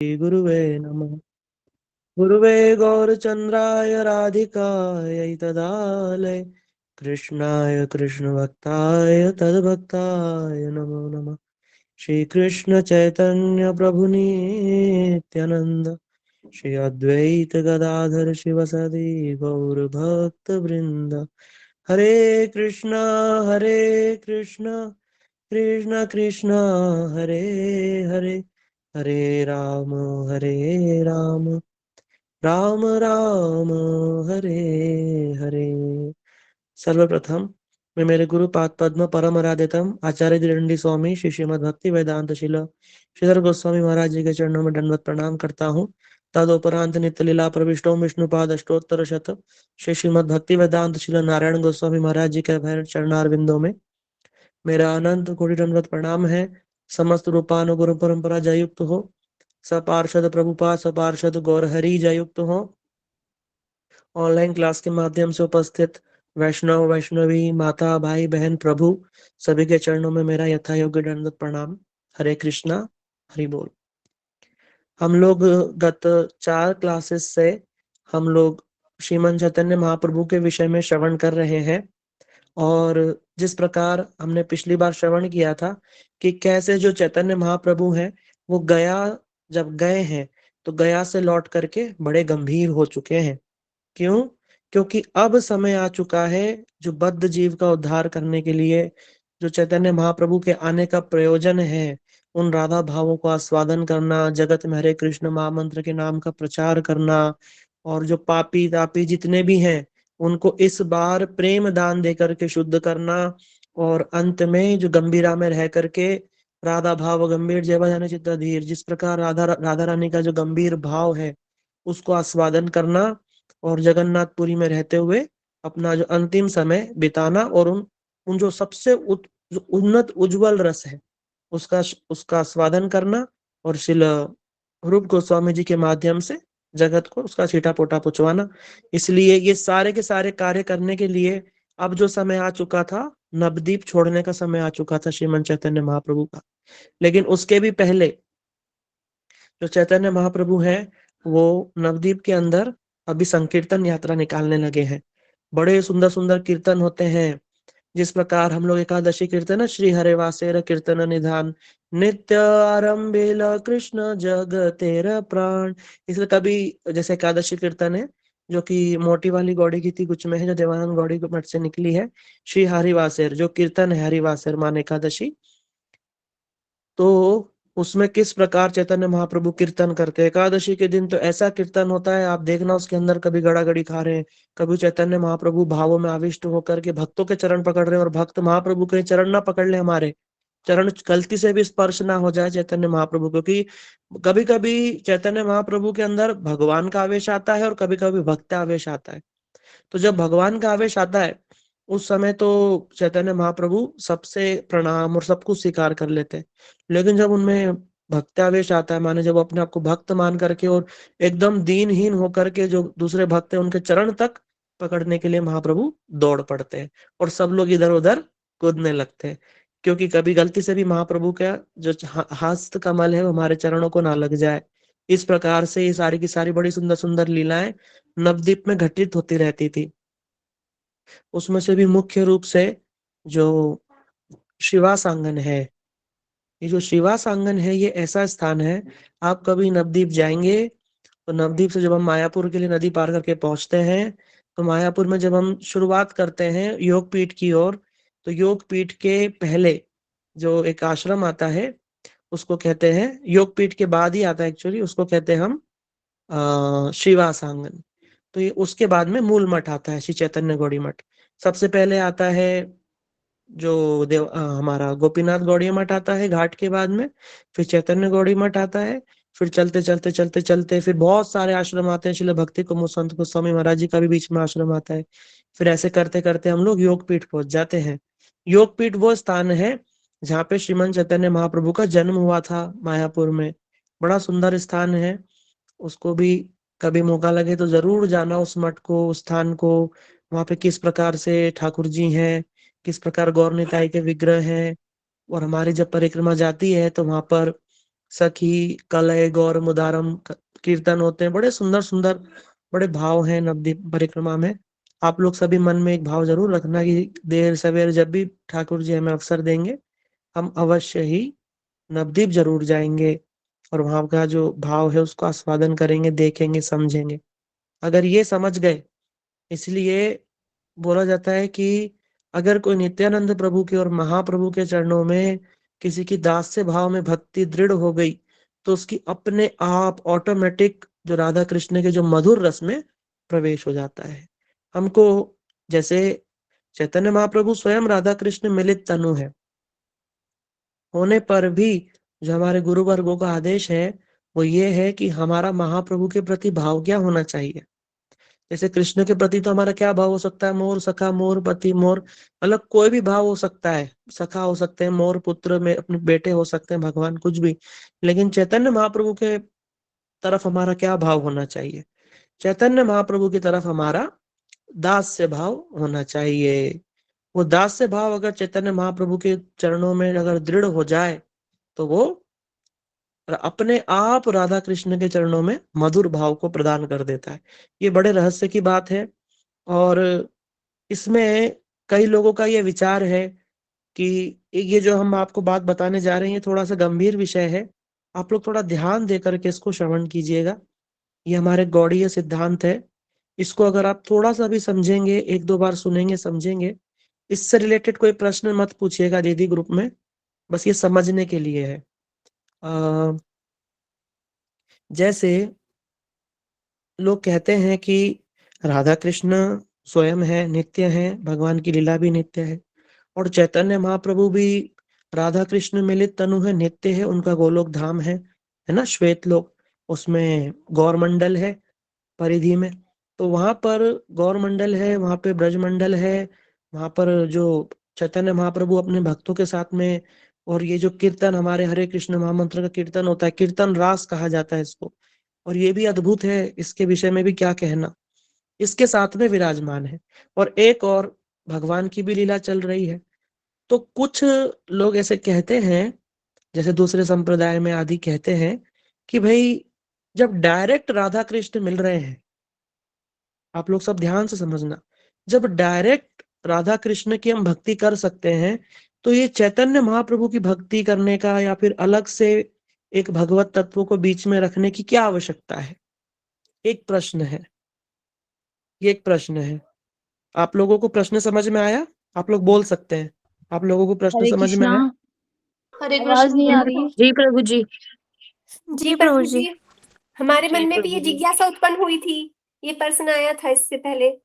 गुरुवे नमः। गुरुवे गौरचन्द्राय राधिकायै तदालय कृष्णाय कृष्णभक्ताय तद्भक्ताय नमो नमः। श्री कृष्ण चैतन्य प्रभु नित्यानंद श्री अद्वैत गदाधर शिवसदि गौर भक्त वृंद। हरे कृष्ण कृष्ण कृष्ण हरे हरे, हरे राम राम राम हरे हरे। सर्वप्रथम मैं मेरे गुरु पाद पद्म परम आराध्यतम आचार्य धीरंडी स्वामी श्री श्रीमद भक्ति वेदांत शिल श्रीधर गोस्वामी महाराज जी के चरणों में दंडवत प्रणाम करता हूँ। तदोपरांत नित्य लीला प्रविष्टो विष्णुपाद अष्टोत्तर शत श्री श्रीमद भक्ति वेदांत शिल नारायण गोस्वामी महाराज जी के भैर चरणार बिंदों में मेरा अनंत कोटि दंडवत प्रणाम है। समस्त रूपानुगुरु परंपरा जयुक्त हो, सपार्षद प्रभुपाद सपार्षद गौरहरि जयुक्त हो। ऑनलाइन क्लास के माध्यम से उपस्थित वैष्णव वैष्णवी माता भाई बहन प्रभु सभी के चरणों में मेरा यथा योग्य दंडवत प्रणाम। हरे कृष्णा, हरि बोल। हम लोग गत 4 क्लासेस से हम लोग श्रीमन चैतन्य महाप्रभु के विषय में श्रवण कर रहे हैं। और जिस प्रकार हमने पिछली बार श्रवण किया था कि कैसे जो चैतन्य महाप्रभु हैं वो गया जब गए हैं तो गया से लौट करके बड़े गंभीर हो चुके हैं। क्यों? क्योंकि अब समय आ चुका है जो बद्ध जीव का उद्धार करने के लिए जो चैतन्य महाप्रभु के आने का प्रयोजन है उन राधा भावों को आस्वादन करना, जगत में हरे कृष्ण महामंत्र के नाम का प्रचार करना, और जो पापी तापी जितने भी हैं उनको इस बार प्रेम दान देकर के शुद्ध करना, और अंत में जो गंभीरा में रह करके राधा भाव गंभीर जय भजन चित्त धीर, जिस प्रकार राधा रानी का जो गंभीर भाव है उसको आस्वादन करना और जगन्नाथपुरी में रहते हुए अपना जो अंतिम समय बिताना, और उन जो सबसे जो उन्नत उज्जवल रस है उसका आस्वादन करना, और श्रील रूप गोस्वामी जी के माध्यम से जगत को उसका छीटा पोटा पुचवाना। इसलिए ये सारे के सारे कार्य करने के लिए अब जो समय आ चुका था, नवदीप छोड़ने का समय आ चुका था श्रीमन चैतन्य महाप्रभु का। लेकिन उसके भी पहले जो चैतन्य महाप्रभु हैं वो नवदीप के अंदर अभी संकीर्तन यात्रा निकालने लगे हैं। बड़े सुंदर सुंदर कीर्तन होते हैं। जिस प्रकार हम लोग एकादशी कीर्तन श्री हरे वासेर कीर्तन निधान नित्य आरंभेल कृष्ण जग तेरा प्राण, इसलिए कभी जैसे एकादशी कीर्तन है जो कि मोटी वाली गौड़ी की थी कुछ में है जो देवानंद गौड़ी के मठ से निकली है, श्री हरिवासेर जो कीर्तन है हरिवासेर मान एकादशी, तो उसमें किस प्रकार चैतन्य महाप्रभु कीर्तन करते हैं। एकादशी के दिन तो ऐसा कीर्तन होता है, आप देखना उसके अंदर कभी गड़ागड़ी खा रहे हैं, कभी चैतन्य महाप्रभु भावों में आविष्ट होकर के भक्तों के चरण पकड़ रहे हैं, और भक्त महाप्रभु के चरण ना पकड़ ले, हमारे चरण गलती से भी स्पर्श ना हो जाए चैतन्य महाप्रभु, क्योंकि कभी कभी चैतन्य महाप्रभु के अंदर भगवान का आवेश आता है और कभी कभी भक्त आवेश आता है। तो जब भगवान का आवेश आता है उस समय तो चैतन्य महाप्रभु सबसे प्रणाम और सब कुछ स्वीकार कर लेते हैं। लेकिन जब उनमें भक्त्यावेश आता है, माने जब वो अपने आप को भक्त मान करके और एकदम दीनहीन होकर के जो दूसरे भक्त है उनके चरण तक पकड़ने के लिए महाप्रभु दौड़ पड़ते हैं, और सब लोग इधर उधर कूदने लगते हैं। क्योंकि कभी गलती से भी महाप्रभु का जो हस्त कमल है वो हमारे चरणों को ना लग जाए। इस प्रकार से ये सारी की सारी बड़ी सुंदर सुंदर लीलाएं नवदीप में घटित होती रहती थी। उसमें से भी मुख्य रूप से जो शिवासांगन है, ये जो शिवासांगन है ये ऐसा स्थान है, आप कभी नवदीप जाएंगे तो नवदीप से जब हम मायापुर के लिए नदी पार करके पहुंचते हैं तो मायापुर में जब हम शुरुआत करते हैं योग पीठ की ओर, तो योग पीठ के पहले जो एक आश्रम आता है उसको कहते हैं, योग पीठ के बाद ही आता है एक्चुअली, उसको कहते हैं हम शिवासांगन। तो ये उसके बाद में मूल मठ आता है, श्री चैतन्य गौड़ी मठ। सबसे पहले आता है जो हमारा गोपीनाथ गौड़ी मठ आता है घाट के बाद में, फिर चैतन्य गौड़ी मठ आता है, फिर चलते चलते चलते चलते फिर बहुत सारे आश्रम आते हैं, श्रील भक्ति कुमुद संत गोस्वामी महाराज जी का भी बीच में आश्रम आता है। फिर ऐसे करते करते हम लोग योग पीठ पहुंच जाते हैं। योग पीठ वो स्थान है जहाँ पे श्रीमन चैतन्य महाप्रभु का जन्म हुआ था मायापुर में। बड़ा सुंदर स्थान है, उसको भी कभी मौका लगे तो जरूर जाना उस मठ को, उस स्थान को। वहां पे किस प्रकार से ठाकुर जी हैं, किस प्रकार गौर निताई के विग्रह हैं, और हमारी जब परिक्रमा जाती है तो वहां पर सखी कलय गौर मुदारम कीर्तन होते हैं, बड़े सुंदर सुंदर बड़े भाव हैं नवदीप परिक्रमा में। आप लोग सभी मन में एक भाव जरूर रखना कि देर सवेर जब भी ठाकुर जी हमें अवसर देंगे, हम अवश्य ही नवदीप जरूर जाएंगे और वहां का जो भाव है उसको आस्वादन करेंगे, देखेंगे, समझेंगे। अगर ये समझ गए, इसलिए बोला जाता है कि अगर कोई नित्यानंद प्रभु के और महाप्रभु के चरणों में किसी की दास्य भाव में भक्ति दृढ़ हो गई, तो उसकी अपने आप ऑटोमेटिक जो राधा कृष्ण के जो मधुर रस में प्रवेश हो जाता है। हमको जैसे चैतन्य महाप्रभु स्वयं राधा कृष्ण मिलित तनु है होने पर भी जो हमारे गुरु वर्गों का आदेश है वो ये है कि हमारा महाप्रभु के प्रति भाव क्या होना चाहिए। जैसे कृष्ण के प्रति तो हमारा क्या भाव हो सकता है, मोर सखा मोर पति मोर, मतलब कोई भी भाव हो सकता है, सखा हो सकते हैं, मोर पुत्र में अपने बेटे हो सकते हैं, भगवान कुछ भी। लेकिन चैतन्य महाप्रभु के तरफ हमारा क्या भाव होना चाहिए? चैतन्य महाप्रभु की तरफ हमारा दास्य भाव होना चाहिए। वो दास्य भाव अगर चैतन्य महाप्रभु के चरणों में अगर दृढ़ हो जाए तो वो अपने आप राधा कृष्ण के चरणों में मधुर भाव को प्रदान कर देता है। ये बड़े रहस्य की बात है। और इसमें कई लोगों का ये विचार है कि ये जो हम आपको बात बताने जा रहे हैं ये थोड़ा सा गंभीर विषय है, आप लोग थोड़ा ध्यान दे करके इसको श्रवण कीजिएगा। ये हमारे गौड़ीय सिद्धांत है। इसको अगर आप थोड़ा सा भी समझेंगे, एक दो बार सुनेंगे, समझेंगे, इससे रिलेटेड कोई प्रश्न मत पूछिएगा दीदी ग्रुप में, बस ये समझने के लिए है। जैसे लोग कहते हैं कि राधा कृष्ण स्वयं है, नित्य है, भगवान की लीला भी नित्य है, और चैतन्य महाप्रभु भी राधा कृष्ण मिलित तनु है, नित्य है, उनका गोलोक धाम है ना, श्वेत लोक, उसमें गौर मंडल है परिधि में। तो वहां पर गौर मंडल है, वहां पे ब्रज मंडल है, वहां पर जो चैतन्य महाप्रभु अपने भक्तों के साथ में, और ये जो कीर्तन हमारे हरे कृष्ण महामंत्र का कीर्तन होता है, कीर्तन रास कहा जाता है इसको, और ये भी अद्भुत है, इसके विषय में भी क्या कहना, इसके साथ में विराजमान है। और एक और भगवान की भी लीला चल रही है। तो कुछ लोग ऐसे कहते हैं, जैसे दूसरे संप्रदाय में आदि कहते हैं कि भाई जब डायरेक्ट राधा कृष्ण मिल रहे हैं, आप लोग सब ध्यान से समझना, जब डायरेक्ट राधा कृष्ण की हम भक्ति कर सकते हैं, तो ये चैतन्य महाप्रभु की भक्ति करने का या फिर अलग से एक भगवत तत्व को बीच में रखने की क्या आवश्यकता है? एक प्रश्न है, ये एक प्रश्न है। आप लोगों को प्रश्न समझ में आया? आप लोग बोल सकते हैं, आप लोगों को प्रश्न हरे समझ में कृष्णा। आया? हरे आवाज नहीं आ कृष्ण। रही। जी प्रभु जी। जी प्रभु जी, हमारे जी मन में भी प्रभु ये जी। जिज्ञासा उत्पन्न हुई थी, ये प्रश्न आया था इससे पहले।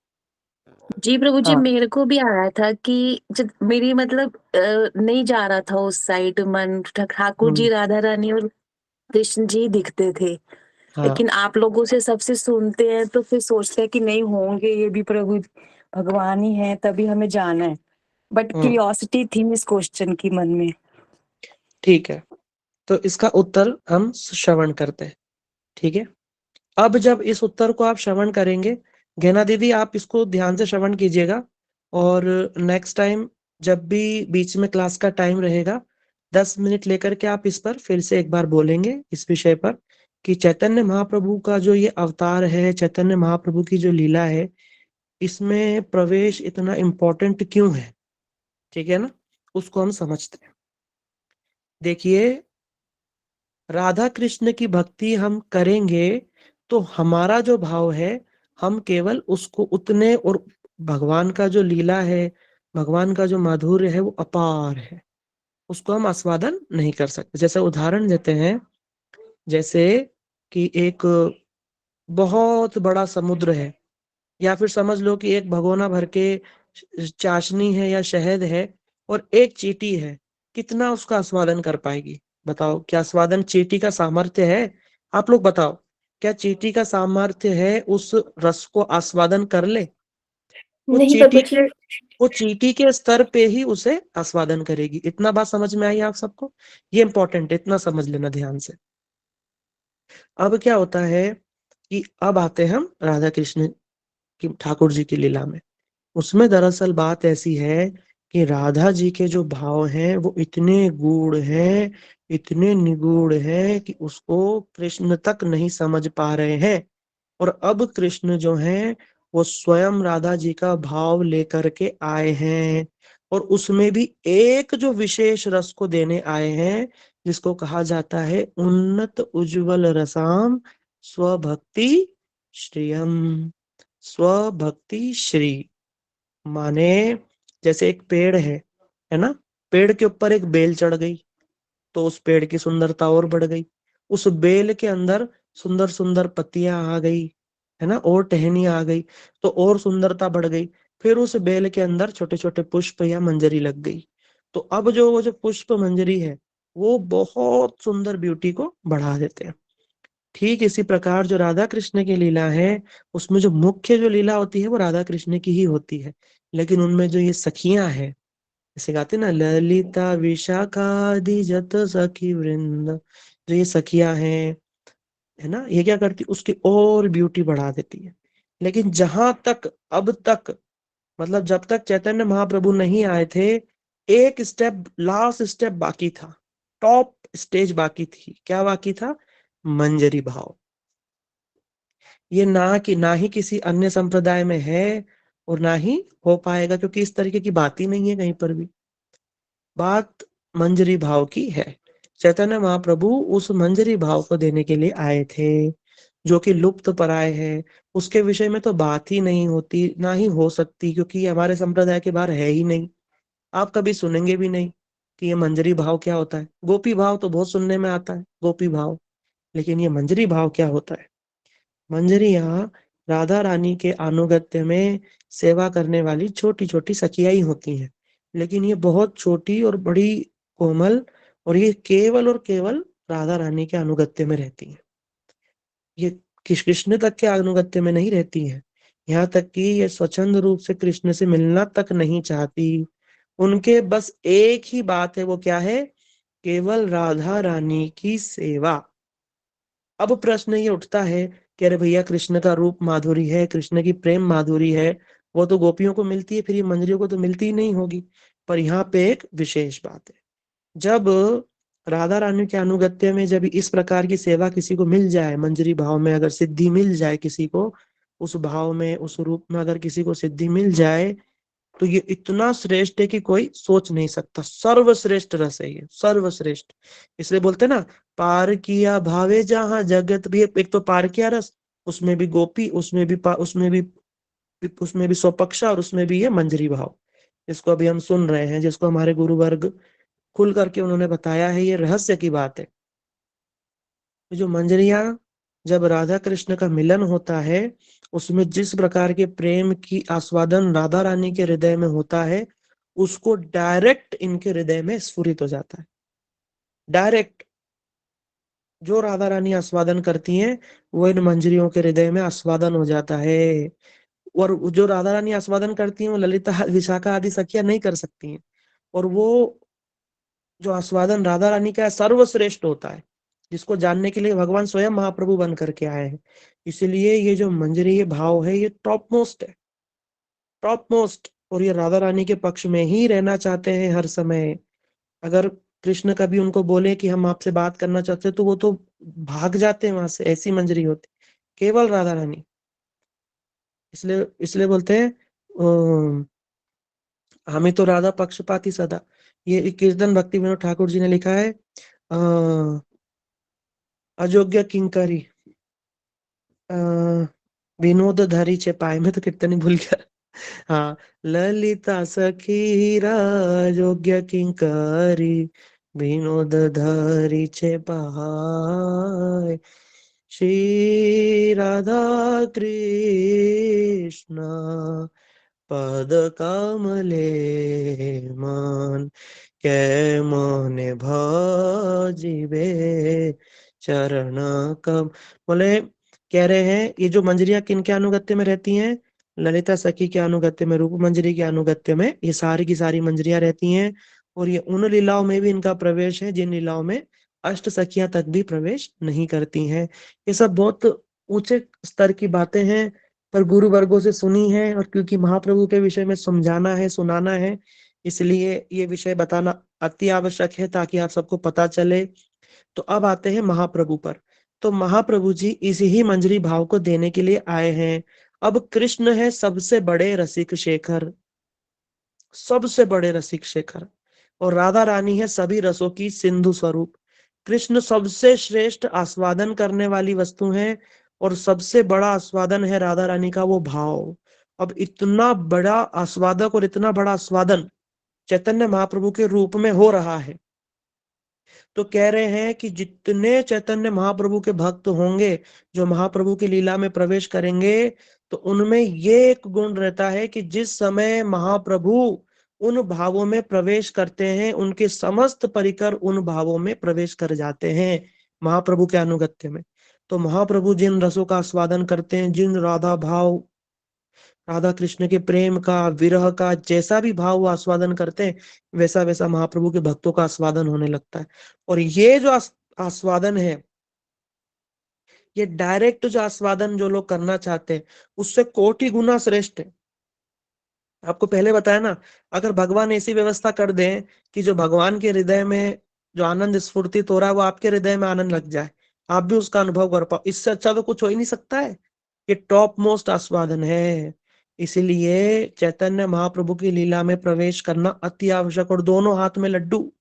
जी प्रभु जी, हाँ। मेरे को भी आया था कि जब मेरी मतलब नहीं जा रहा था उस साइड मन, ठाकुर जी राधा रानी और कृष्ण जी दिखते थे। हाँ। लेकिन आप लोगों से सबसे सुनते हैं तो फिर सोचते हैं कि नहीं होंगे ये भी प्रभु भगवान ही है, तभी हमें जाना है। बट क्यूरियोसिटी थी इस क्वेश्चन की मन में। ठीक है, तो इसका उत्तर हम श्रवण करते हैं। ठीक है, अब जब इस उत्तर को आप श्रवण करेंगे, गैना दीदी आप इसको ध्यान से श्रवण कीजिएगा, और नेक्स्ट टाइम जब भी बीच में क्लास का टाइम रहेगा, 10 मिनट लेकर के आप इस पर फिर से एक बार बोलेंगे इस विषय पर कि चैतन्य महाप्रभु का जो ये अवतार है, चैतन्य महाप्रभु की जो लीला है, इसमें प्रवेश इतना इम्पोर्टेंट क्यों है। ठीक है ना, उसको हम समझते हैं। देखिए, राधा कृष्ण की भक्ति हम करेंगे तो हमारा जो भाव है, हम केवल उसको उतने, और भगवान का जो लीला है, भगवान का जो माधुर्य है वो अपार है, उसको हम आस्वादन नहीं कर सकते। जैसे उदाहरण देते हैं, जैसे कि एक बहुत बड़ा समुद्र है, या फिर समझ लो कि एक भगोना भर के चाशनी है या शहद है, और एक चींटी है, कितना उसका आस्वादन कर पाएगी? बताओ, क्या आस्वादन चींटी का सामर्थ्य है? आप लोग बताओ, क्या चींटी का सामर्थ्य है उस रस को आस्वादन कर ले? वो नहीं चींटी प्रभु जी। के वो चींटी के स्तर पे ही उसे आस्वादन करेगी। इतना बात समझ में आई आप सबको? ये इंपॉर्टेंट है, इतना समझ लेना ध्यान से। अब क्या होता है कि अब आते हैं हम राधा कृष्ण की, ठाकुर जी की लीला में। उसमें दरअसल बात ऐसी है कि राधा जी के जो भाव हैं वो इतने गूढ़ हैं, इतने निगूढ़ हैं कि उसको कृष्ण तक नहीं समझ पा रहे हैं। और अब कृष्ण जो हैं वो स्वयं राधा जी का भाव लेकर के आए हैं, और उसमें भी एक जो विशेष रस को देने आए हैं, जिसको कहा जाता है उन्नत उज्ज्वल रसाम स्वभक्ति श्रियम। स्वभक्ति श्री माने जैसे एक पेड़ है ना, पेड़ के ऊपर एक बेल चढ़ गई तो उस पेड़ की सुंदरता और बढ़ गई। उस बेल के अंदर सुंदर सुंदर पत्तियां आ गई, है ना, और टहनी आ गई तो और सुंदरता बढ़ गई। फिर उस बेल के अंदर छोटे छोटे पुष्प या मंजरी लग गई, तो अब जो वो जो पुष्प मंजरी है वो बहुत सुंदर ब्यूटी को बढ़ा देते हैं। ठीक इसी प्रकार जो राधा कृष्ण की लीला है, उसमें जो मुख्य जो लीला होती है वो राधा कृष्ण की ही होती है, लेकिन उनमें जो ये सखियां हैं, जैसे गाते ना, ललिता विशाखादि जत सखी वृंद, जो ये सखियां हैं, है ना, ये क्या करती, उसकी और ब्यूटी बढ़ा देती है। लेकिन जहां तक अब तक, मतलब जब तक चैतन्य महाप्रभु नहीं आए थे, एक स्टेप, लास्ट स्टेप बाकी था, टॉप स्टेज बाकी थी। क्या बाकी था? मंजरी भाव। ये ना ही किसी अन्य संप्रदाय में है और ना ही हो पाएगा, क्योंकि इस तरीके की बात ही नहीं है कहीं पर भी। बात मंजरी भाव की है। चैतन्य महाप्रभु उस मंजरी भाव को देने के लिए आए थे, जो कि लुप्त पराय है। उसके विषय में तो बात ही नहीं होती, ना ही हो सकती, क्योंकि ये हमारे संप्रदाय के बाहर है ही नहीं। आप कभी सुनेंगे भी नहीं कि ये मंजरी भाव क्या होता है। गोपी भाव तो बहुत सुनने में आता है, गोपी भाव, लेकिन ये मंजरी भाव क्या होता है? मंजरियां राधा रानी के अनुगत्य में सेवा करने वाली छोटी छोटी सखियां ही होती हैं, लेकिन ये बहुत छोटी और बड़ी कोमल, और ये केवल और केवल राधा रानी के अनुगत्य में रहती हैं। ये कृष्ण तक के अनुगत्य में नहीं रहती हैं। यहाँ तक कि ये स्वच्छंद रूप से कृष्ण से मिलना तक नहीं चाहती। उनके बस एक ही बात है, वो क्या है? केवल राधा रानी की सेवा। अब प्रश्न ये उठता है कि अरे भैया, कृष्ण का रूप माधुरी है, कृष्ण की प्रेम माधुरी है, वो तो गोपियों को मिलती है, फिर ये मंजरियों को तो मिलती ही नहीं होगी। पर यहाँ पे एक विशेष बात है, जब राधा रानी के अनुगत्य में जब इस प्रकार की सेवा किसी को मिल जाए, मंजरी भाव में अगर सिद्धि मिल जाए किसी को, उस भाव में, उस रूप में अगर किसी को सिद्धि मिल जाए, तो ये इतना श्रेष्ठ है कि कोई सोच नहीं सकता। सर्वश्रेष्ठ रस है ये, सर्वश्रेष्ठ। इसलिए बोलते हैं ना, पार किया भावे जहां जगत भी। एक तो पार किया रस, उसमें भी गोपी, उसमें भी स्वपक्षा, और उसमें भी ये मंजरी भाव, जिसको अभी हम सुन रहे हैं, जिसको हमारे गुरु वर्ग खुल करके उन्होंने बताया है। ये रहस्य की बात है। तो जो मंजरियां, जब राधा कृष्ण का मिलन होता है, उसमें जिस प्रकार के प्रेम की आस्वादन राधा रानी के हृदय में होता है, उसको डायरेक्ट इनके हृदय में स्फुरित हो जाता है। डायरेक्ट जो राधा रानी आस्वादन करती हैं, वो इन मंजरियों के हृदय में आस्वादन हो जाता है। और जो राधा रानी आस्वादन करती हैं, वो ललिता विशाखा आदि सखियां नहीं कर सकती हैं। और वो जो आस्वादन राधा रानी का सर्वश्रेष्ठ होता है, जिसको जानने के लिए भगवान स्वयं महाप्रभु बन करके आए हैं। इसीलिए ये जो मंजरी भाव है, ये टॉप मोस्ट है, टॉप मोस्ट। और ये राधा रानी के पक्ष में ही रहना चाहते हैं हर समय। अगर कृष्ण कभी उनको बोले कि हम आपसे बात करना चाहते हैं, तो वो तो भाग जाते हैं वहां से, ऐसी मंजरी होती केवल राधा रानी। इसलिए इसलिए बोलते हैं हमें तो राधा पक्षपाती सदा। ये कीर्तन भक्ति विनोद ठाकुर जी ने लिखा है, अयोग्य किंकरी विनोद धरी छे पाए। मैं तो कीर्तन ही भूल गया। हाँ, ललिता सखी योग्य किंकरी विनोद धरी छे पाए। श्री राधा कृष्ण पद कमले मन के मोने भजिबे चरण कम। बोले, कह रहे हैं ये जो मंजरियां किन के अनुगत्य में रहती हैं? ललिता सखी के अनुगत्य में, रूप मंजरी के अनुगत्य में ये सारी की सारी मंजरियां रहती हैं। और ये उन लीलाओं में भी इनका प्रवेश है जिन लीलाओं में अष्ट सखियां तक भी प्रवेश नहीं करती हैं। ये सब बहुत ऊंचे स्तर की बातें हैं, पर गुरु वर्गों से सुनी है, और क्योंकि महाप्रभु के विषय में समझाना है, सुनाना है, इसलिए ये विषय बताना अति आवश्यक है ताकि आप सबको पता चले। तो अब आते हैं महाप्रभु पर। तो महाप्रभु जी इसी ही मंजरी भाव को देने के लिए आए हैं। अब कृष्ण है सबसे बड़े रसिक शेखर, सबसे बड़े रसिक शेखर, और राधा रानी है सभी रसों की सिंधु स्वरूप। कृष्ण सबसे श्रेष्ठ आस्वादन करने वाली वस्तु है, और सबसे बड़ा आस्वादन है राधा रानी का वो भाव। अब इतना बड़ा आस्वादक और इतना बड़ा आस्वादन चैतन्य महाप्रभु के रूप में हो रहा है, तो कह रहे हैं कि जितने चैतन्य महाप्रभु के भक्त होंगे जो महाप्रभु की लीला में प्रवेश करेंगे, तो उनमें ये एक गुण रहता है कि जिस समय महाप्रभु उन भावों में प्रवेश करते हैं, उनके समस्त परिकर उन भावों में प्रवेश कर जाते हैं महाप्रभु के अनुगत्य में। तो महाप्रभु जिन रसों का आस्वादन करते हैं, जिन राधा भाव, राधा कृष्ण के प्रेम का, विरह का, जैसा भी भाव वो आस्वादन करते हैं, वैसा वैसा महाप्रभु के भक्तों का आस्वादन होने लगता है। और ये जो आस्वादन है, ये डायरेक्ट जो आस्वादन जो लोग करना चाहते हैं, उससे कोटि गुना श्रेष्ठ है। आपको पहले बताया ना, अगर भगवान ऐसी व्यवस्था कर दें कि जो भगवान के हृदय में जो आनंद स्फूर्तित हो रहा है वो आपके हृदय में आनंद लग जाए, आप भी उसका अनुभव कर पाओ, इससे अच्छा तो कुछ हो ही नहीं सकता है। ये टॉप मोस्ट आस्वादन है। इसीलिए चैतन्य महाप्रभु की लीला में प्रवेश करना अति आवश्यक। और दोनों हाथ में लड्डू।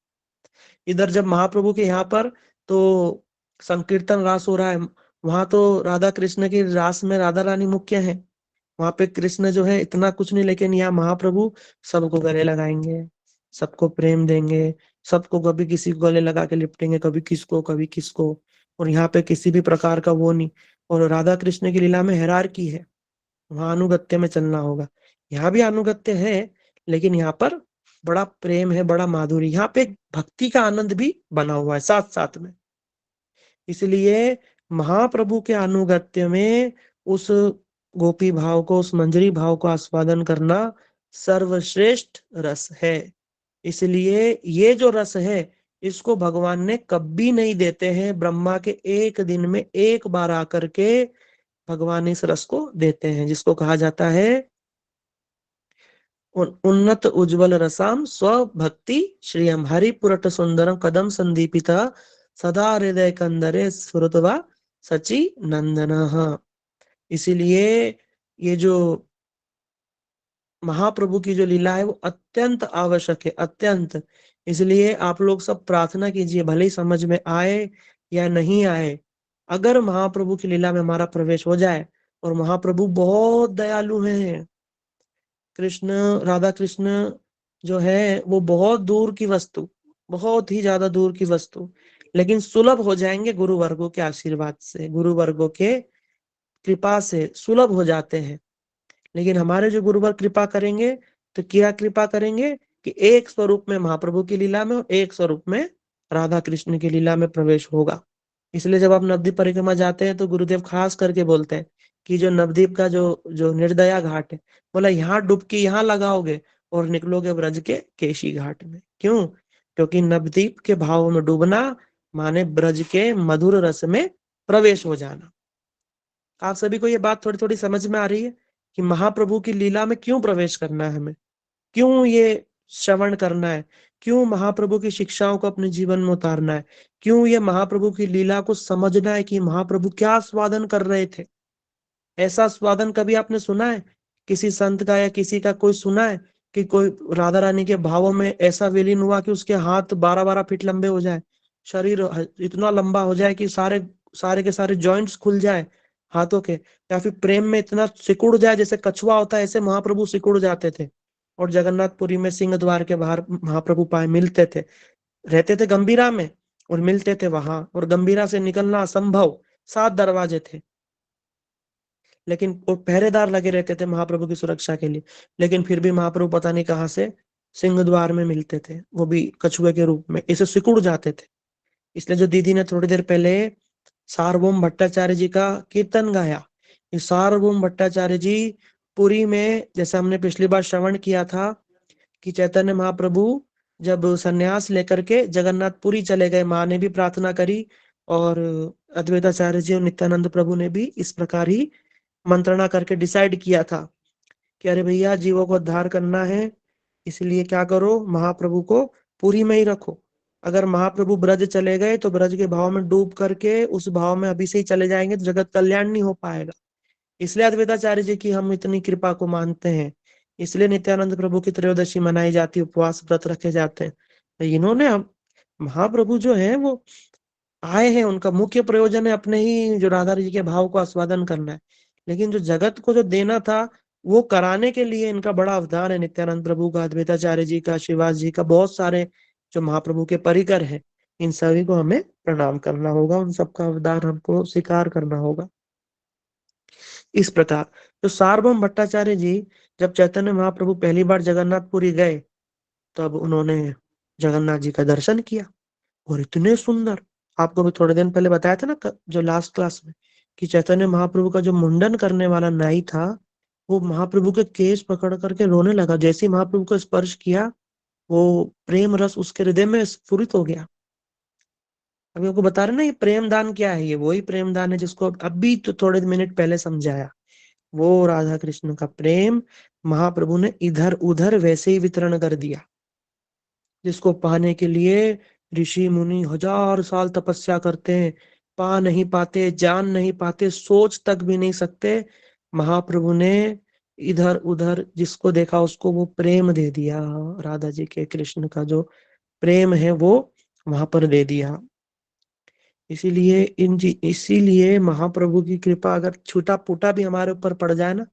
इधर जब महाप्रभु के यहाँ पर तो संकीर्तन रास हो रहा है, वहां तो राधा कृष्ण की रास में राधा रानी मुख्य है, वहां पे कृष्ण जो है इतना कुछ नहीं, लेकिन यहाँ महाप्रभु सबको गले लगाएंगे, सबको प्रेम देंगे, सबको कभी किसी को गले लगा के लिपटेंगे, कभी किसको कभी किसको। और यहाँ पे किसी भी प्रकार का वो नहीं। और राधा कृष्ण की लीला में हैरार्की है, वहां अनुगत्य में चलना होगा। यहाँ भी अनुगत्य है, लेकिन यहाँ पर बड़ा प्रेम है, बड़ा माधुरी, यहाँ पे भक्ति का आनंद भी बना हुआ है साथ साथ में। इसलिए महाप्रभु के अनुगत्य में उस गोपी भाव को, उस मंजरी भाव को आस्वादन करना सर्वश्रेष्ठ रस है। इसलिए ये जो रस है, इसको भगवान ने कभी नहीं देते हैं, ब्रह्मा के एक दिन में एक बार आकर के भगवान इस रस को देते हैं, जिसको कहा जाता है उन्नत उज्ज्वल रसाम स्वभक्ति श्रियम हरिपुरट सुंदरम कदम संदीपिता सदा हृदय कंदरे स्फुरतवा सची नंदन। इसीलिए ये जो महाप्रभु की जो लीला है वो अत्यंत आवश्यक है, अत्यंत। इसलिए आप लोग सब प्रार्थना कीजिए, भले ही समझ में आए या नहीं आए, अगर महाप्रभु की लीला में हमारा प्रवेश हो जाए, और महाप्रभु बहुत दयालु हैं, कृष्ण, राधा कृष्ण जो है वो बहुत दूर की वस्तु, बहुत ही ज्यादा दूर की वस्तु, लेकिन सुलभ हो जाएंगे गुरु वर्गों के आशीर्वाद से, गुरु वर्गों के कृपा से सुलभ हो जाते हैं। लेकिन हमारे जो गुरुवर कृपा करेंगे, तो क्या कृपा करेंगे कि एक स्वरूप में महाप्रभु की लीला में और एक स्वरूप में राधा कृष्ण की लीला में प्रवेश होगा। इसलिए जब आप नवद्वीप परिक्रमा जाते हैं तो गुरुदेव खास करके बोलते हैं कि जो नवद्वीप का जो जो निर्दया घाट है, बोला यहाँ डुबकी यहाँ लगाओगे और निकलोगे ब्रज के केशी घाट में। क्यों? क्योंकि नवद्वीप के भाव में डूबना माने ब्रज के मधुर रस में प्रवेश हो जाना। आप सभी को ये बात थोड़ी थोड़ी समझ में आ रही है कि महाप्रभु की लीला में क्यों प्रवेश करना है, हमें क्यों ये श्रवण करना है, क्यों महाप्रभु की शिक्षाओं को अपने जीवन में उतारना है, क्यों ये महाप्रभु की लीला को समझना है कि महाप्रभु क्या स्वादन कर रहे थे। ऐसा स्वादन कभी आपने सुना है किसी संत का, या किसी का कोई सुना है कि कोई राधा रानी के भावों में ऐसा विलीन हुआ कि उसके हाथ 12-12 फीट लंबे हो जाए, शरीर इतना लंबा हो जाए कि सारे सारे के सारे जॉइंट्स खुल जाए हाथों के, या फिर प्रेम में इतना सिकुड़ जाए, जैसे कछुआ होता है ऐसे महाप्रभु सिकुड़ जाते थे। और जगन्नाथपुरी में सिंह द्वार के बाहर महाप्रभु पाए मिलते थे, रहते थे गंभीरा में और मिलते थे वहां, और गंभीरा से निकलना असंभव, 7 दरवाजे थे, लेकिन वो पहरेदार लगे रहते थे महाप्रभु की सुरक्षा के लिए, लेकिन फिर भी महाप्रभु पता नहीं कहां से सिंह द्वार में मिलते थे, वो भी कछुए के रूप में, इसे सिकुड़ जाते थे। इसलिए जो दीदी ने थोड़ी देर पहले सार्वभौम भट्टाचार्य जी का कीर्तन गाया, ये सार्वभौम भट्टाचार्य जी पुरी में, जैसे हमने पिछली बार श्रवण किया था कि चैतन्य महाप्रभु जब सन्यास लेकर के जगन्नाथपुरी चले गए, माँ ने भी प्रार्थना करी, और अद्वैताचार्य जी और नित्यानंद प्रभु ने भी इस प्रकार ही मंत्रणा करके डिसाइड किया था कि अरे भैया जीवों को उद्धार करना है, इसलिए क्या करो, महाप्रभु को पुरी में ही रखो। अगर महाप्रभु ब्रज चले गए तो ब्रज के भाव में डूब करके उस भाव में अभी से ही चले जाएंगे तो जगत कल्याण नहीं हो पाएगा। इसलिए अद्वैताचार्य जी की हम इतनी कृपा को मानते हैं। इसलिए नित्यानंद प्रभु की त्रयोदशी मनाई जाती है, उपवास व्रत रखे जाते हैं। तो इन्होंने महाप्रभु जो है वो आए हैं, उनका मुख्य प्रयोजन है अपने ही जो राधा जी के भाव को आस्वादन करना है, लेकिन जो जगत को जो देना था वो कराने के लिए इनका बड़ा अवदान है। नित्यानंद प्रभु का, अद्वैताचार्य जी का, शिवाज जी का, बहुत सारे जो महाप्रभु के परिकर हैं, इन सभी को हमें प्रणाम करना होगा, उन सबका अवदान हमको स्वीकार करना होगा। इस प्रकार तो सार्वभौम भट्टाचार्य जी जब चैतन्य महाप्रभु पहली बार जगन्नाथपुरी गए तब उन्होंने जगन्नाथ जी का दर्शन किया, और इतने सुंदर, आपको भी थोड़े दिन पहले बताया था ना जो लास्ट क्लास में, कि चैतन्य महाप्रभु का जो मुंडन करने वाला नाई था वो महाप्रभु के केस पकड़ करके रोने लगा। जैसे ही महाप्रभु को स्पर्श किया वो प्रेम रस उसके हृदय में स्फुरित हो गया। अभी आपको बता रहे ना ये प्रेम दान क्या है, ये वही प्रेम दान है जिसको अभी तो थोड़े मिनट पहले समझाया। वो राधा कृष्ण का प्रेम महाप्रभु ने इधर उधर वैसे ही वितरण कर दिया, जिसको पाने के लिए ऋषि मुनि 1000 साल तपस्या करते हैं, पा नहीं पाते, जान नहीं पाते, सोच तक भी नहीं सकते। महाप्रभु ने इधर उधर जिसको देखा उसको वो प्रेम दे दिया। राधा जी के कृष्ण का जो प्रेम है वो वहां पर दे दिया। इसीलिए महाप्रभु की कृपा अगर छोटा फूटा भी हमारे ऊपर पड़ जाए ना,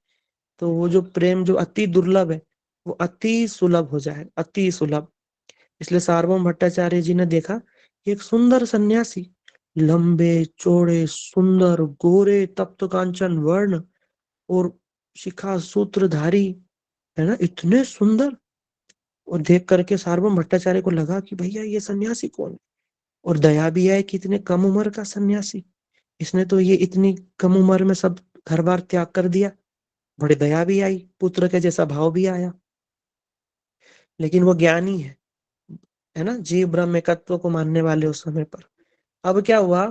तो वो जो प्रेम जो अति दुर्लभ है वो अति सुलभ हो जाए, अति सुलभ। इसलिए सार्वभौम भट्टाचार्य जी ने देखा कि एक सुंदर सन्यासी, लंबे चौड़े सुंदर गोरे तप्त कांचन वर्ण और शिखा सूत्रधारी, है ना, इतने सुंदर। और देख करके सार्वभौम भट्टाचार्य को लगा कि भैया ये सन्यासी कौन है, और दया भी आए कि इतने कम उम्र का सन्यासी, इसने तो ये इतनी कम उम्र में सब घर बार त्याग कर दिया। बड़ी दया भी आई, पुत्र के जैसा भाव भी आया। लेकिन वो ज्ञानी है ना, जीव ब्रह्म एकत्व को मानने वाले उस समय पर। अब क्या हुआ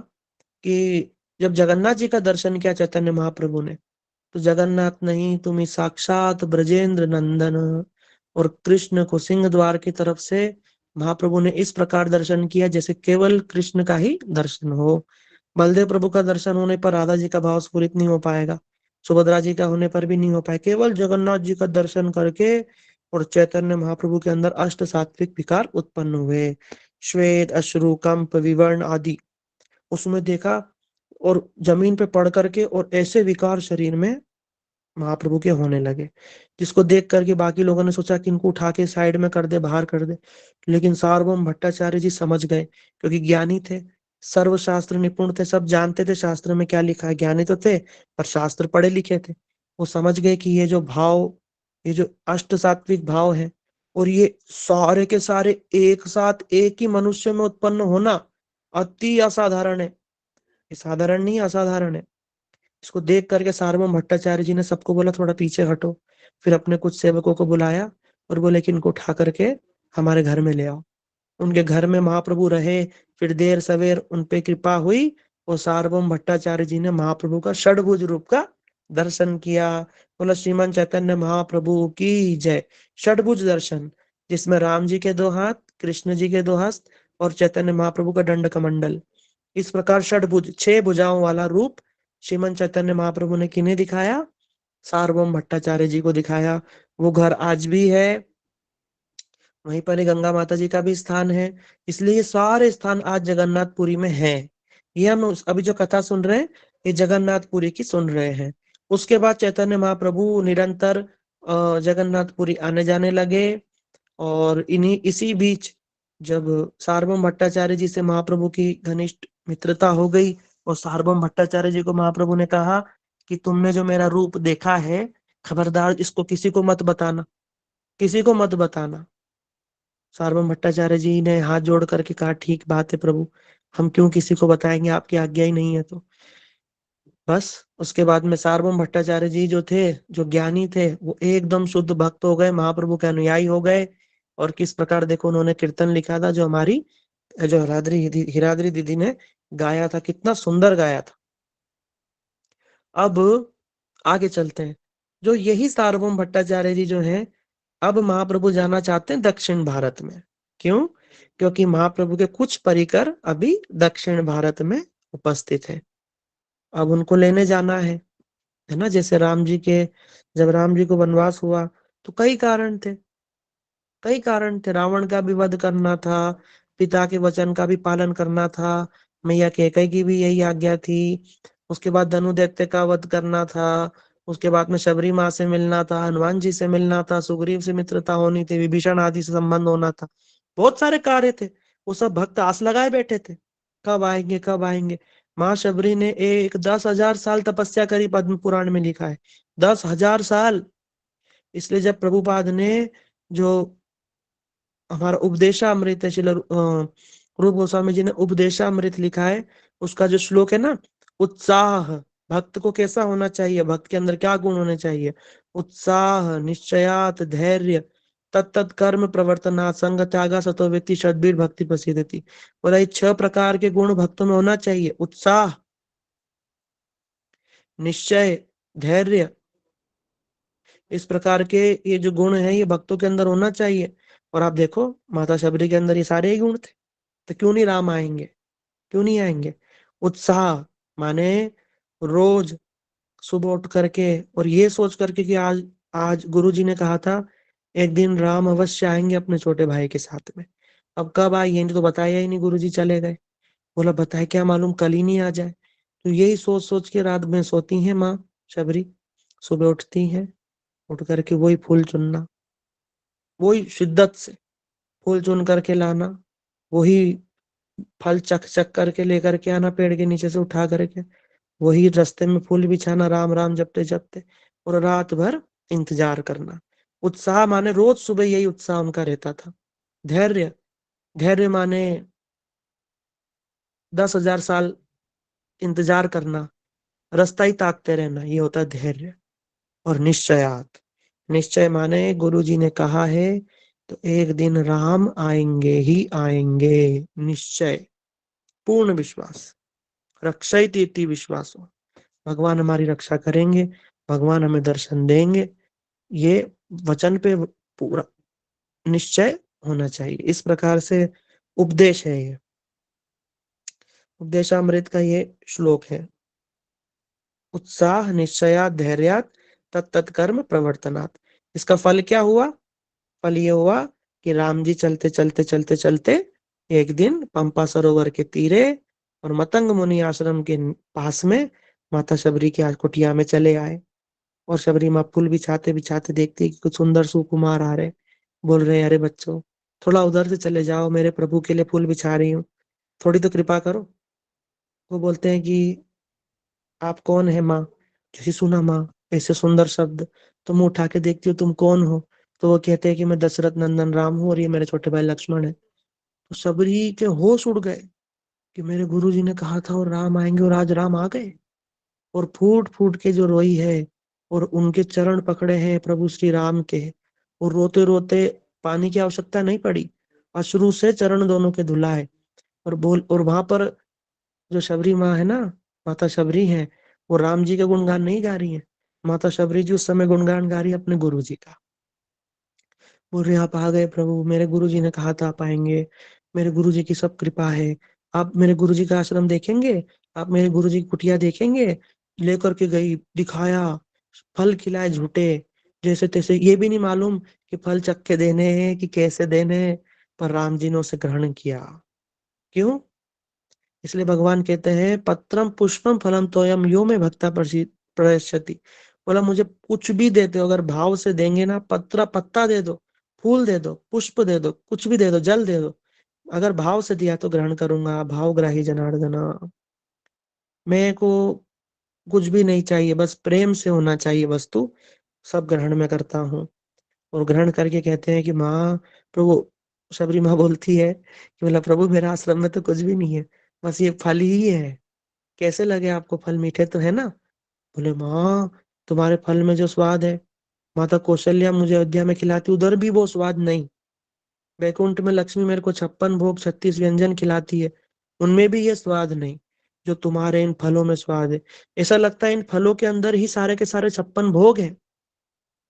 कि जब जगन्नाथ जी का दर्शन किया चैतन्य महाप्रभु ने, तो जगन्नाथ नहीं तुम्हें साक्षात ब्रजेंद्र नंदन, और कृष्ण को सिंह द्वार की तरफ से महाप्रभु ने इस प्रकार दर्शन किया जैसे केवल कृष्ण का ही दर्शन हो। बलदेव प्रभु का दर्शन होने पर राधा जी का भाव स्फुरित नहीं हो पाएगा, सुभद्रा जी का होने पर भी नहीं हो पाए। केवल जगन्नाथ जी का दर्शन करके और चैतन्य महाप्रभु के अंदर अष्ट सात्विक विकार उत्पन्न हुए, श्वेत अश्रु कंप विवर्ण आदि, उसमें देखा, और जमीन पे पड़ करके और ऐसे विकार शरीर में महाप्रभु के होने लगे, जिसको देख करके बाकी लोगों ने सोचा कि इनको उठा के साइड में कर दे, बाहर कर दे। लेकिन सार्वभौम भट्टाचार्य जी समझ गए, क्योंकि ज्ञानी थे, सर्वशास्त्र निपुण थे, सब जानते थे शास्त्र में क्या लिखा है, ज्ञानी तो थे पर शास्त्र पढ़े लिखे थे। वो समझ गए कि ये जो भाव, ये जो अष्ट सात्विक भाव है, और ये सारे के सारे एक साथ एक ही मनुष्य में उत्पन्न होना अति असाधारण है। ये साधारण नहीं, असाधारण है। इसको देख करके सार्वभौम भट्टाचार्य जी ने सबको बोला थोड़ा पीछे हटो, फिर अपने कुछ सेवकों को बुलाया और बोले कि इनको उठा करके हमारे घर में ले आओ। उनके घर में महाप्रभु रहे, फिर देर सवेर उन पे कृपा हुई और सार्वभौम भट्टाचार्य जी ने महाप्रभु का षडभुज रूप का दर्शन किया। बोला श्रीमान चैतन्य महाप्रभु की जय। षडभुज दर्शन, जिसमें राम जी के 2 हाथ, कृष्ण जी के 2 हस्त और चैतन्य महाप्रभु का दंड कमंडल, इस प्रकार षडभुज 6 भुजाओं वाला रूप श्रीमन चैतन्य महाप्रभु ने किन्हें दिखाया? सार्वभौम भट्टाचार्य जी को दिखाया। वो घर आज भी है, वहीं पर ही गंगा माता जी का भी स्थान है। इसलिए ये सारे स्थान आज जगन्नाथपुरी में हैं। ये हम अभी जो कथा सुन रहे हैं ये जगन्नाथपुरी की सुन रहे हैं। उसके बाद चैतन्य महाप्रभु निरंतर जगन्नाथपुरी आने जाने लगे, और इसी बीच जब सार्वभौम भट्टाचार्य जी से महाप्रभु की घनिष्ठ मित्रता हो गई, और सार्वभौम भट्टाचार्य जी को महाप्रभु ने कहा कि तुमने जो मेरा रूप देखा है, खबरदार इसको किसी को मत बताना, किसी को मत बताना। सार्वभौम भट्टाचार्य जी ने हाथ जोड़ करके कहा ठीक बात है प्रभु, हम क्यों किसी को बताएंगे, आपकी आज्ञा ही नहीं है तो। बस उसके बाद में सार्वभौम भट्टाचार्य जी जो थे, जो ज्ञानी थे, वो एकदम शुद्ध भक्त हो गए, महाप्रभु के अनुयायी हो गए। और किस प्रकार देखो उन्होंने कीर्तन लिखा था जो हमारी जो हिराद्री दीदी ने गाया था, कितना सुंदर गाया था। अब आगे चलते हैं। जो यही सार्वभौम भट्टाचार्य जी जो है, अब महाप्रभु जाना चाहते हैं दक्षिण भारत में। क्यों? क्योंकि महाप्रभु के कुछ परिकर अभी दक्षिण भारत में उपस्थित है, अब उनको लेने जाना है ना। जैसे राम जी के, जब राम जी को वनवास हुआ तो कई कारण थे, कई कारण थे। रावण का भी वध करना था, पिता के वचन का भी पालन करना था, मैया कैकेयी की भी यही आज्ञा थी। उसके बाद धनु दैत्य का वध करना था, उसके बाद में शबरी माँ से मिलना था, हनुमान जी से मिलना था, सुग्रीव से मित्रता होनी थी, विभीषण आदि से संबंध होना था। बहुत सारे कार्य थे। वो सब भक्त आस लगाए बैठे थे, कब आएंगे कब आएंगे। माँ शबरी ने एक 10,000 साल तपस्या करी, पद्म पुराण में लिखा है 10,000 साल। इसलिए जब प्रभुपाद ने जो हमारा उपदेशामृत है, रूप गोस्वामी जी ने उपदेशामृत लिखा है, उसका जो श्लोक है ना, उत्साह, भक्त को कैसा होना चाहिए, भक्त के अंदर क्या गुण होने चाहिए, उत्साह, निश्चयात, धैर्य, तत्त कर्म प्रवर्तना, संग त्यागा, सतो व्यक्ति, सद्वीर भक्ति प्रसिद्धति। बोला ये 6 प्रकार के गुण भक्तों में होना चाहिए, उत्साह, निश्चय, धैर्य, इस प्रकार के ये जो गुण है ये भक्तों के अंदर होना चाहिए। और आप देखो माता शबरी के अंदर ये सारे ही गुण थे, तो क्यों नहीं राम आएंगे, क्यों नहीं आएंगे। उत्साह माने रोज सुबह उठ करके और ये सोच करके कि आज आज गुरु जी ने कहा था एक दिन राम अवश्य आएंगे अपने छोटे भाई के साथ में। अब कब आएंगे इन्हें तो बताया ही नहीं, गुरु जी चले गए। बोला बताए क्या मालूम कल ही नहीं आ जाए। तो यही सोच सोच के रात में सोती है माँ शबरी, सुबह उठती है, उठ करके वही फूल चुनना, वही शिद्दत से फूल चुन करके लाना, वही फल चख चख करके लेकर के आना पेड़ के नीचे से उठा करके, वही रास्ते में फूल बिछाना, राम राम जपते जपते, और रात भर इंतजार करना। उत्साह माने रोज सुबह यही उत्साह उनका रहता था। धैर्य, धैर्य माने 10,000 साल इंतजार करना, रास्ता ही ताकते रहना, ये होता है धैर्य। और निश्चयात, निश्चय माने गुरु जी ने कहा है तो एक दिन राम आएंगे ही आएंगे, निश्चय, पूर्ण विश्वास, रक्षयति इति विश्वासो, भगवान हमारी रक्षा करेंगे, भगवान हमें दर्शन देंगे, ये वचन पे पूरा निश्चय होना चाहिए। इस प्रकार से उपदेश है ये, उपदेशामृत का ये श्लोक है। उत्साह, निश्चयात, धैर्यात, तत्त कर्म प्रवर्तनात्। इसका फल क्या हुआ? फल ये हुआ कि राम जी चलते चलते चलते चलते एक दिन पंपा सरोवर के तीरे और मतंग मुनि आश्रम के पास में माता शबरी की कुटिया में चले आए। और शबरी माँ फूल बिछाते बिछाते देखती कि कुछ सुंदर सुकुमार आ रहे, बोल रहे अरे बच्चों थोड़ा उधर से चले जाओ, मेरे प्रभु के लिए फूल बिछा रही हूँ, थोड़ी तो कृपा करो। वो बोलते हैं कि आप कौन है माँ? जैसे सुना माँ ऐसे सुंदर शब्द, तो मुंह उठा के देखती हो तुम कौन हो? तो वो कहते हैं कि मैं दशरथ नंदन राम हूँ और ये मेरे छोटे भाई लक्ष्मण है। तो शबरी के होश उड़ गए कि मेरे गुरुजी ने कहा था और राम आएंगे, और आज राम आ गए। और फूट फूट के जो रोई है और उनके चरण पकड़े हैं प्रभु श्री राम के, और रोते रोते, पानी की आवश्यकता नहीं पड़ी, अश्रु से चरण दोनों के धुलाए। और बोल, और वहां पर जो शबरी माँ है ना, माता शबरी है, वो राम जी का गुणगान नहीं गा रही है, माता शबरी जी उस समय गुणगान गा रही है अपने गुरु जी का। बोल रहे आप आ गए प्रभु, मेरे गुरु जी ने कहा था आप आएंगे, मेरे गुरु जी की सब कृपा है, आप मेरे गुरु जी का आश्रम देखेंगे, आप मेरे गुरु जी की कुटिया देखेंगे। लेकर के गई, दिखाया, फल खिलाए झूठे, जैसे तैसे, ये भी नहीं मालूम कि फल चख के देने हैं कि कैसे देने हैं, पर राम जी ने उसे ग्रहण किया। क्यों? इसलिए भगवान कहते हैं पत्रम पुष्पम फलम तोयम यो में भक्ता प्रयश्यति। बोला मुझे कुछ भी देते हो, अगर भाव से देंगे ना, पत्रा पत्ता दे दो, फूल दे दो, पुष्प दे दो, कुछ भी दे दो, जल दे दो, अगर भाव से दिया तो ग्रहण करूंगा। भावग्राही जनार्दना, मेरे को कुछ भी नहीं चाहिए, बस प्रेम से होना चाहिए वस्तु, सब ग्रहण में करता हूँ। और ग्रहण करके कहते हैं कि माँ, प्रभु, शबरी माँ बोलती है कि बोला प्रभु मेरा आश्रम में तो कुछ भी नहीं है, बस ये फल ही है, कैसे लगे आपको? फल मीठे तो है ना? बोले माँ तुम्हारे फल में जो स्वाद है, माता कौशल्या मुझे अयोध्या में खिलाती उधर भी वो स्वाद नहीं, वैकुंठ में लक्ष्मी मेरे को 56 भोग 36 व्यंजन खिलाती है, उनमें भी ये स्वाद नहीं जो तुम्हारे इन फलों में स्वाद है। ऐसा लगता है इन फलों के अंदर ही सारे के सारे 56 भोग हैं।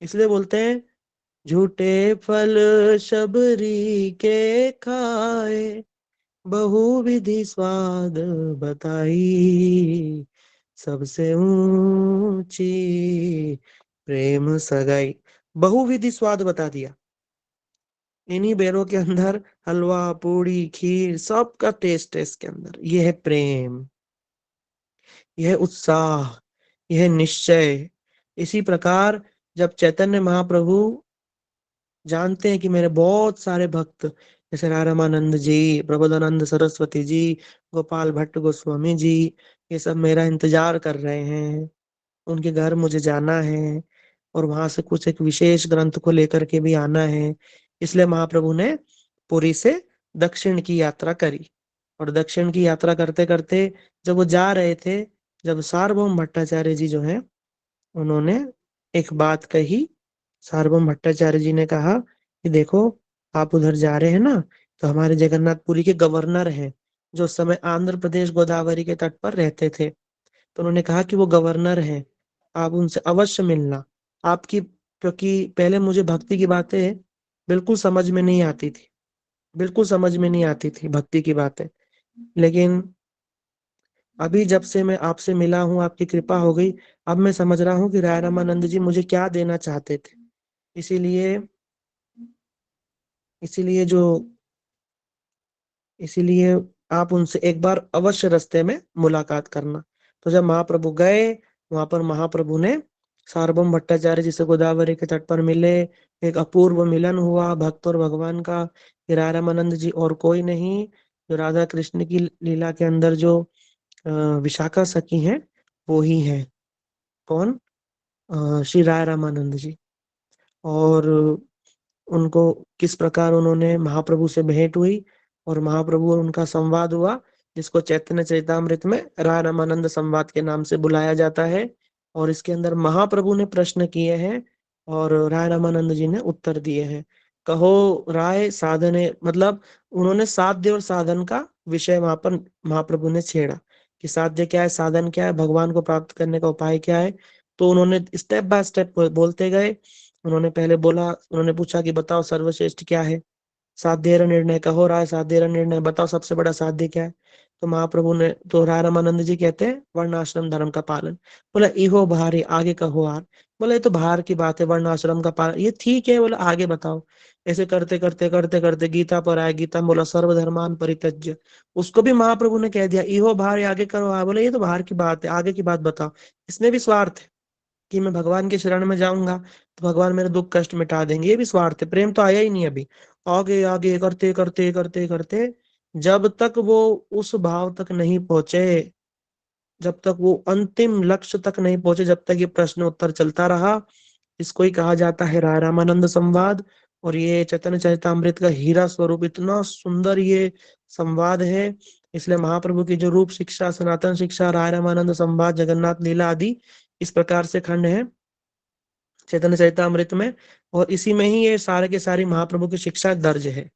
इसलिए बोलते हैं झूठे फल शबरी के खाए, बहुविधि स्वाद बताई, सबसे ऊंची प्रेम सगाई। बहुविधि स्वाद बता दिया। इन्हीं बेरों के अंदर हलवा, पूड़ी, खीर, सबका टेस्ट है इसके अंदर। यह है प्रेम, यह उत्साह, यह निश्चय। इसी प्रकार जब चैतन्य महाप्रभु जानते हैं कि मेरे बहुत सारे भक्त, जैसे रामानंद जी, प्रबोधानंद सरस्वती जी, गोपाल भट्ट गोस्वामी जी, ये सब मेरा इंतजार कर रहे हैं, उनके घर मुझे जाना है और वहां से कुछ एक विशेष ग्रंथ को लेकर के भी आना है। इसलिए महाप्रभु ने पुरी से दक्षिण की यात्रा करी। और दक्षिण की यात्रा करते करते जब वो जा रहे थे, जब सार्वभौम भट्टाचार्य जी जो हैं, उन्होंने एक बात कही। सार्वभौम भट्टाचार्य जी ने कहा कि देखो, आप उधर जा रहे हैं ना, तो हमारे जगन्नाथपुरी के गवर्नर हैं, जो उस समय आंध्र प्रदेश गोदावरी के तट पर रहते थे। तो उन्होंने कहा कि वो गवर्नर हैं, आप उनसे अवश्य मिलना। आपकी, क्योंकि पहले मुझे भक्ति की बातें बिल्कुल समझ में नहीं आती थी, बिल्कुल समझ में नहीं आती थी भक्ति की बातें। लेकिन अभी जब से मैं आपसे मिला हूँ, आपकी कृपा हो गई, अब मैं समझ रहा हूँ कि राय रामानंद जी मुझे क्या देना चाहते थे। इसीलिए इसीलिए जो इसीलिए आप उनसे एक बार अवश्य रास्ते में मुलाकात करना। तो जब महाप्रभु गए, वहां पर महाप्रभु ने सार्वभौम भट्टाचार्य जी से गोदावरी के तट पर मिले। एक अपूर्व मिलन हुआ भक्त और भगवान का। कि राय रामानंद जी और कोई नहीं, जो राधा कृष्ण की लीला के अंदर जो विशाखा सखी हैं, वो ही है। कौन? श्री राय रामानंद जी। और उनको किस प्रकार उन्होंने महाप्रभु से भेंट हुई और महाप्रभु और उनका संवाद हुआ, जिसको चैतन्य चरितामृत में राय रामानंद संवाद के नाम से बुलाया जाता है। और इसके अंदर महाप्रभु ने प्रश्न किए हैं और राय रामानंद जी ने उत्तर दिए हैं। कहो राय साधने, मतलब उन्होंने साध्य और साधन का विषय वहां पर महाप्रभु ने छेड़ा कि साध्य क्या है, साधन क्या है, भगवान को प्राप्त करने का उपाय क्या है। तो उन्होंने स्टेप बाय स्टेप बोलते गए। उन्होंने पहले बोला, उन्होंने पूछा कि बताओ सर्वश्रेष्ठ क्या है, साध्येर निर्णय कहो राय, साध्येर निर्णय बताओ सबसे बड़ा साध्य क्या है। तो महाप्रभु ने, तो राय रामानंद जी कहते हैं वर्णाश्रम धर्म का पालन। बोला इहो भारी, आगे कहो आर। बोला ये तो बाहर की बात है, वर्णाश्रम का पालन ये ठीक है, बोला आगे बताओ। ऐसे करते करते करते करते गीता पर आए। गीता में बोला सर्वधर्मान परित्यज्य, उसको भी महाप्रभु ने कह दिया इहो भारी, आगे करो आर। बोला ये तो बाहर की बात है, आगे की बात बताओ। इसमें भी स्वार्थ है कि मैं भगवान के शरण में जाऊंगा तो भगवान मेरे दुख कष्ट मिटा देंगे, ये भी स्वार्थ है, प्रेम तो आया ही नहीं अभी। आगे आगे करते करते करते करते जब तक वो उस भाव तक नहीं पहुंचे, जब तक वो अंतिम लक्ष्य तक नहीं पहुंचे, जब तक ये प्रश्न उत्तर चलता रहा। इसको ही कहा जाता है राय रामानंद संवाद। और ये चैतन्य चरितामृत का हीरा स्वरूप, इतना सुंदर ये संवाद है। इसलिए महाप्रभु की जो रूप शिक्षा, सनातन शिक्षा, राय रामानंद संवाद, जगन्नाथ लीला आदि, इस प्रकार से खंड है चैतन्य चरितामृत में। और इसी में ही ये सारे के सारी महाप्रभु की शिक्षा दर्ज है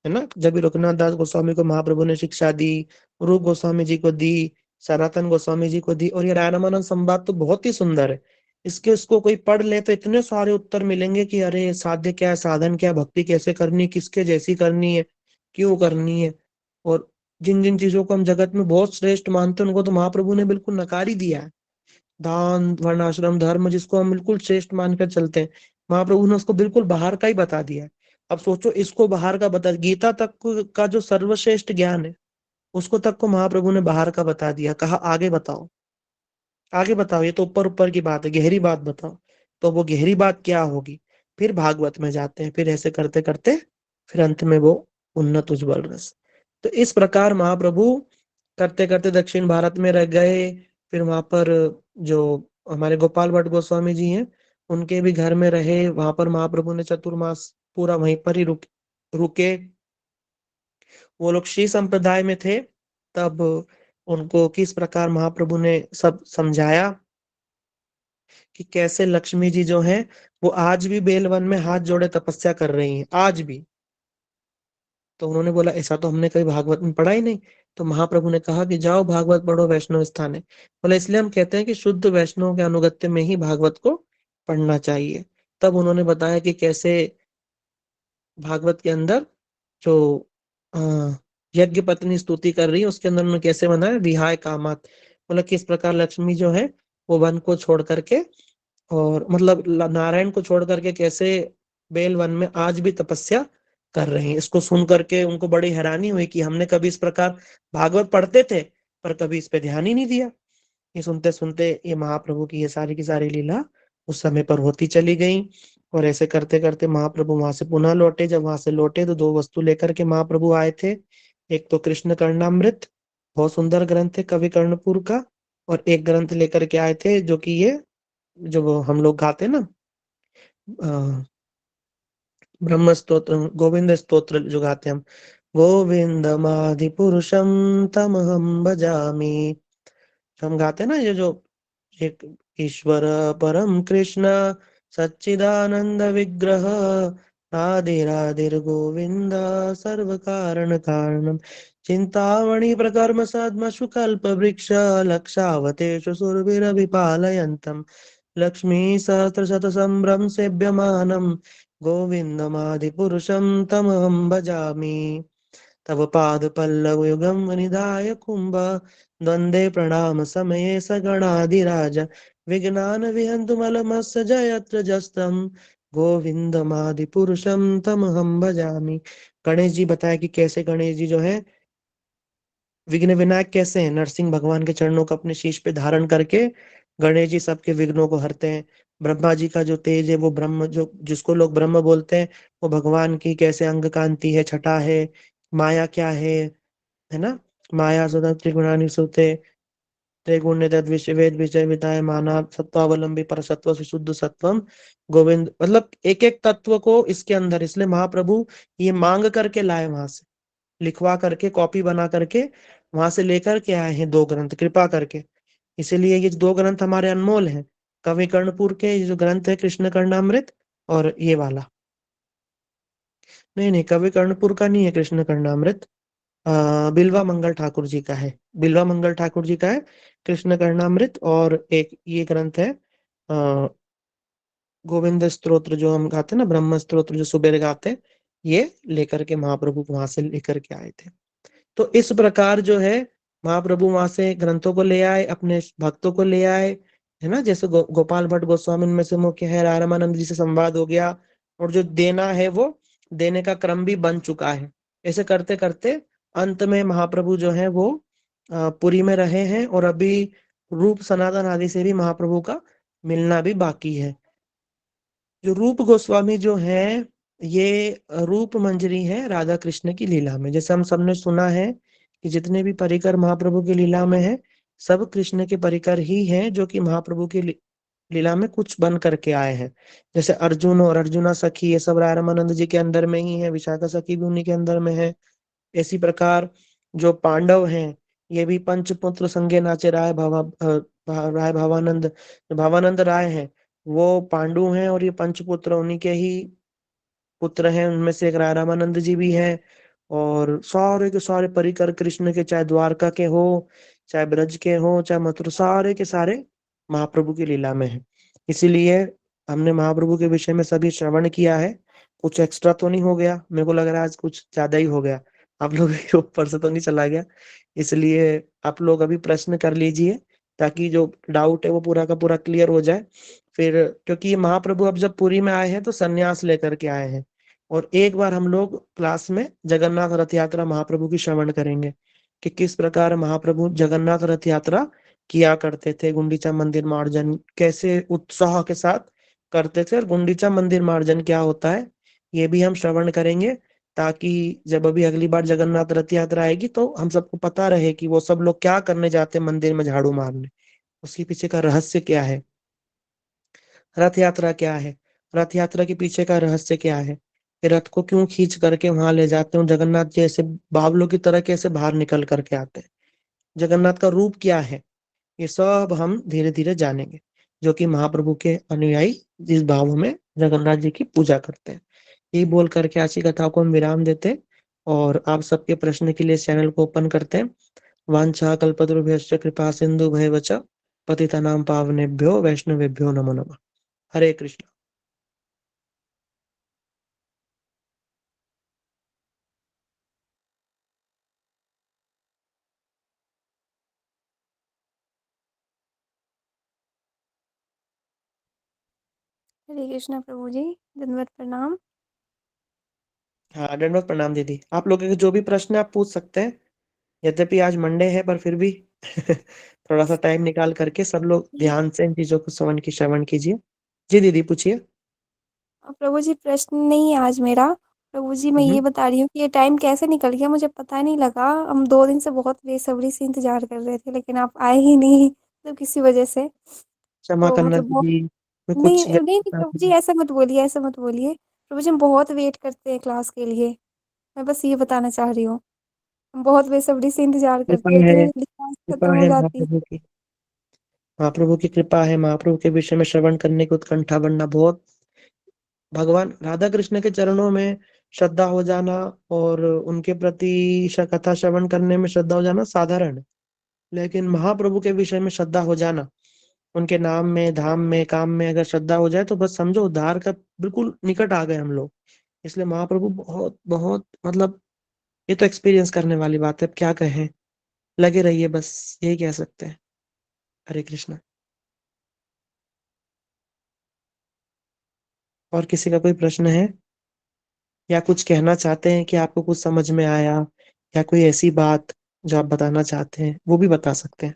ना। जब भी रघुनाथ दास गोस्वामी को महाप्रभु ने शिक्षा दी, रूप गोस्वामी जी को दी, सनातन गोस्वामी जी को दी। और ये राय रामानंद संवाद तो बहुत ही सुंदर है। इसको कोई पढ़ ले तो इतने सारे उत्तर मिलेंगे कि अरे साध्य क्या है, साधन क्या है, भक्ति कैसे करनी, किसके जैसी करनी है, क्यों करनी है। और जिन जिन चीजों को हम जगत में बहुत श्रेष्ठ मानते हैं, उनको तो महाप्रभु ने बिल्कुल नकार ही दिया है। दान, वर्णाश्रम, धर्म, जिसको हम बिल्कुल श्रेष्ठ मानकर चलते हैं, महाप्रभु ने उसको बिल्कुल बाहर का ही बता दिया है। अब सोचो, इसको बाहर का बता, गीता तक का जो सर्वश्रेष्ठ ज्ञान है, उसको तक को महाप्रभु ने बाहर का बता दिया। कहा आगे बताओ, आगे बताओ, ये तो ऊपर ऊपर की बात है, गहरी बात बताओ। तो वो गहरी बात क्या होगी, फिर भागवत में जाते हैं, फिर ऐसे करते करते फिर अंत में वो उन्नत उज्ज्वल रस। तो इस प्रकार महाप्रभु करते करते दक्षिण भारत में रह गए। फिर वहां पर जो हमारे गोपाल भट्ट गोस्वामी जी हैं, उनके भी घर में रहे। वहां पर महाप्रभु ने चतुर्मास पूरा वहीं पर ही रुके। वो लोग श्री संप्रदाय में थे। तब उनको किस प्रकार महाप्रभु ने सब समझाया कि कैसे लक्ष्मी जी जो है वो आज भी बेलवन में हाथ जोड़े तपस्या कर रही हैं, आज भी। तो उन्होंने बोला ऐसा तो हमने कभी भागवत में पढ़ा ही नहीं। तो महाप्रभु ने कहा कि जाओ भागवत पढ़ो, वैष्णव स्थान है। बोले इसलिए हम कहते हैं कि शुद्ध वैष्णव के अनुगत्य में ही भागवत को पढ़ना चाहिए। तब उन्होंने बताया कि कैसे भागवत के अंदर जो यज्ञ पत्नी स्तुति कर रही है उसके अंदर उन्होंने कैसे बनाया विहाय कामात, मतलब किस प्रकार लक्ष्मी जो है वो वन को छोड़ करके और मतलब नारायण को छोड़ करके कैसे बेल वन में आज भी तपस्या कर रहे हैं। इसको सुन करके उनको बड़ी हैरानी हुई कि हमने कभी इस प्रकार भागवत पढ़ते थे पर कभी इस पे ध्यान ही नहीं दिया। ये सुनते सुनते ये महाप्रभु की ये सारी की सारी लीला उस समय पर होती चली गई और ऐसे करते करते महाप्रभु वहां से पुनः लौटे। जब वहां से लौटे तो दो वस्तु लेकर के महाप्रभु आए थे। एक तो कृष्ण कर्णामृत, बहुत सुंदर ग्रंथ है कवि कर्णपुर का, और एक ग्रंथ लेकर के आए थे जो कि ये जो वो हम लोग गाते ना ब्रह्म स्तोत्र गोविंद स्तोत्र जो गाते हम, गोविंदमादि पुरुषम तमहम भजामि, जो हम गाते ना ये जो एक ईश्वर परम कृष्ण सच्चिदानंद विग्रह राधे गोविंद सर्व कारण कारणम चिंतामणि प्रकर्म सद्मशु कल्प वृक्ष लक्षावतेषु सुरभिरभिपालयन्तम लक्ष्मी सहस्र शत संभ्रम सेव्यमानम गोविंदमादिपुरुषं तमहं भजामि। तव पाद पल्लव युगम निधाय कुंभ द्वंद्वे प्रणाम समये सगणाधिराज विघ्नान विहन्तु मलमस्य जयत्र जस्तम गोविंदमादि पुरुषम तमहम भजामि। गणेश जी बताया कि कैसे गणेश जी जो है विघ्न विनायक कैसे हैं, नरसिंह भगवान के चरणों को अपने शीश पे धारण करके गणेश जी सबके विघ्नों को हरते हैं। ब्रह्मा जी का जो तेज है वो ब्रह्म जो जिसको लोग ब्रह्म बोलते हैं वो भगवान की कैसे अंग कांति है, छटा है, माया क्या है ना, माया सदा त्रिगुणानि सुते त्रैगुण्य तद्विषय वेद विषय विदाय माना सत्वावलंबी पर सत्व सुशुद्ध सत्वम गोविंद, मतलब एक एक तत्व को इसके अंदर, इसलिए महाप्रभु ये मांग करके लाए वहां से, लिखवा करके कॉपी बना करके वहां से लेकर के आए हैं दो ग्रंथ कृपा करके। इसीलिए ये दो ग्रंथ हमारे अनमोल हैं, कवि कर्णपुर के ये जो ग्रंथ है कृष्ण कर्णामृत और ये वाला, नहीं नहीं कवि कर्णपुर का नहीं है कृष्ण कर्णामृत, बिल्वा मंगल ठाकुर जी का है, बिल्वा मंगल ठाकुर जी का है कृष्ण कर्णामृत। और एक ये ग्रंथ है आ, गोविंद स्तोत्र जो हम गाते हैं ना, ब्रह्म स्तोत्र जो सुबह गाते हैं, ये लेकर के महाप्रभु वहां से लेकर के आए थे। तो इस प्रकार जो है महाप्रभु वहां से ग्रंथों को ले आए, अपने भक्तों को ले आए, है ना, जैसे गोपाल भट्ट गोस्वामी में से मुख्य है, रामानंद जी से संवाद हो गया और जो देना है वो देने का क्रम भी बन चुका है। ऐसे करते करते अंत में महाप्रभु जो है वो पुरी में रहे हैं और अभी रूप सनातन आदि से भी महाप्रभु का मिलना भी बाकी है। जो रूप गोस्वामी जो है ये रूप मंजरी है राधा कृष्ण की लीला में। जैसे हम सबने सुना है कि जितने भी परिकर महाप्रभु की लीला में है सब कृष्ण के परिकर ही हैं जो कि महाप्रभु की लीला में कुछ बन करके आए हैं। जैसे अर्जुन और अर्जुना सखी ये सब राय रामानंद जी के अंदर में ही है, विशाखा सखी भी उन्हीं के अंदर में है। इसी प्रकार जो पांडव हैं ये भी पंचपुत्र संगे नाचे राय भावानंद, भावानंद राय हैं वो पांडु हैं और ये पंचपुत्र उन्हीं के ही पुत्र हैं, उनमें से एक राय रामानंद जी भी हैं। और सारे के सारे परिकर कृष्ण के, चाहे द्वारका के हो, चाहे ब्रज के हो, चाहे मथुरा, सारे के सारे महाप्रभु की लीला में है। इसीलिए हमने महाप्रभु के विषय में सभी श्रवण किया है। कुछ एक्स्ट्रा तो नहीं हो गया, मेरे को लग रहा है आज कुछ ज्यादा ही हो गया, आप लोगों के ऊपर से तो नहीं चला गया। इसलिए आप लोग अभी प्रश्न कर लीजिए ताकि जो डाउट है वो पूरा का पूरा क्लियर हो जाए। फिर क्योंकि महाप्रभु अब जब पुरी में आए हैं तो सन्यास लेकर के आए हैं, और एक बार हम लोग क्लास में जगन्नाथ रथ यात्रा महाप्रभु की श्रवण करेंगे कि किस प्रकार महाप्रभु जगन्नाथ रथ यात्रा किया करते थे, गुंडीचा मंदिर मार्जन कैसे उत्साह के साथ करते थे, और गुंडीचा मंदिर मार्जन क्या होता है ये भी हम श्रवण करेंगे, ताकि जब अभी अगली बार जगन्नाथ रथ यात्रा आएगी तो हम सबको पता रहे कि वो सब लोग क्या करने जाते हैं मंदिर में झाड़ू मारने, उसके पीछे का रहस्य क्या है, रथ यात्रा क्या है, रथ यात्रा के पीछे का रहस्य क्या है, कि रथ को क्यों खींच करके वहां ले जाते हैं, जगन्नाथ जी ऐसे बावलों की तरह कैसे बाहर निकल करके आते हैं, जगन्नाथ का रूप क्या है, ये सब हम धीरे धीरे जानेंगे, जो कि महाप्रभु के अनुयायी जिस भाव में जगन्नाथ जी की पूजा करते हैं। यही बोल करके आज की कथा को हम विराम देते हैं और आप सबके प्रश्न के लिए इस चैनल को ओपन करते हैं। वांछा कल्पतरुभ्यश्च कृपा सिंधु भयवच पतितनां पावनेभ्यो वैष्णवेभ्यो नमो नमः। हरे कृष्ण। हरे कृष्णा प्रभु जी, दंडवत प्रणाम। हाँ, दंडवत प्रणाम दीदी। आप लोगों के जो भी प्रश्न है आप पूछ सकते हैं। यद्यपि आज मंडे है पर फिर भी थोड़ा सा टाइम निकाल करके सब लोग ध्यान से इन चीजों को श्रवण कीजिए। जी दीदी पूछिए। प्रभु जी प्रश्न नहीं है आज मेरा। प्रभु जी मैं ये बता रही हूँ कि ये टाइम कैसे निकल गया मुझे पता नहीं लगा। हम 2 दिन से बहुत बेसब्री से इंतज़ार कर रहे थे लेकिन आप आए ही नहीं मतलब किसी वजह से। क्षमा तो करना मतलब बहुत दीदी, मैं नहीं, कुछ नहीं, नहीं प्रभु जी दीदी। ऐसा मत बोलिए, ऐसा मत बोलिए। प्रभु जी हम बहुत वेट करते हैं क्लास के लिए। मैं बस ये बताना चाह रही हूँ। हम बहुत बेसब्री से इंतज़ार कृपा करते हैं है, कि क्लास खत्म हो जाती। महाप्रभु की कृपा है। महाप्रभु के विषय में श्रवण करने की उत्कंठा बनना बहुत, भगवान राधा कृष्ण के चरणों में श्रद्धा हो जाना और उनके प्रति कथा श्रवण करने में श्रद्धा हो जाना साधारण है। लेकिन महाप्रभु के विषय में श्रद्धा हो जाना, उनके नाम में, धाम में, काम में अगर श्रद्धा हो जाए तो बस समझो उद्धार का बिल्कुल निकट आ गए हम लोग। इसलिए महाप्रभु बहुत बहुत मतलब, ये तो एक्सपीरियंस करने वाली बात है। अब क्या कहें, लगे रहिए, बस यही कह सकते हैं। हरे कृष्णा। और किसी का कोई प्रश्न है या कुछ कहना चाहते हैं कि आपको कुछ समझ में आया, या कोई ऐसी बात जो आप बताना चाहते हैं वो भी बता सकते हैं।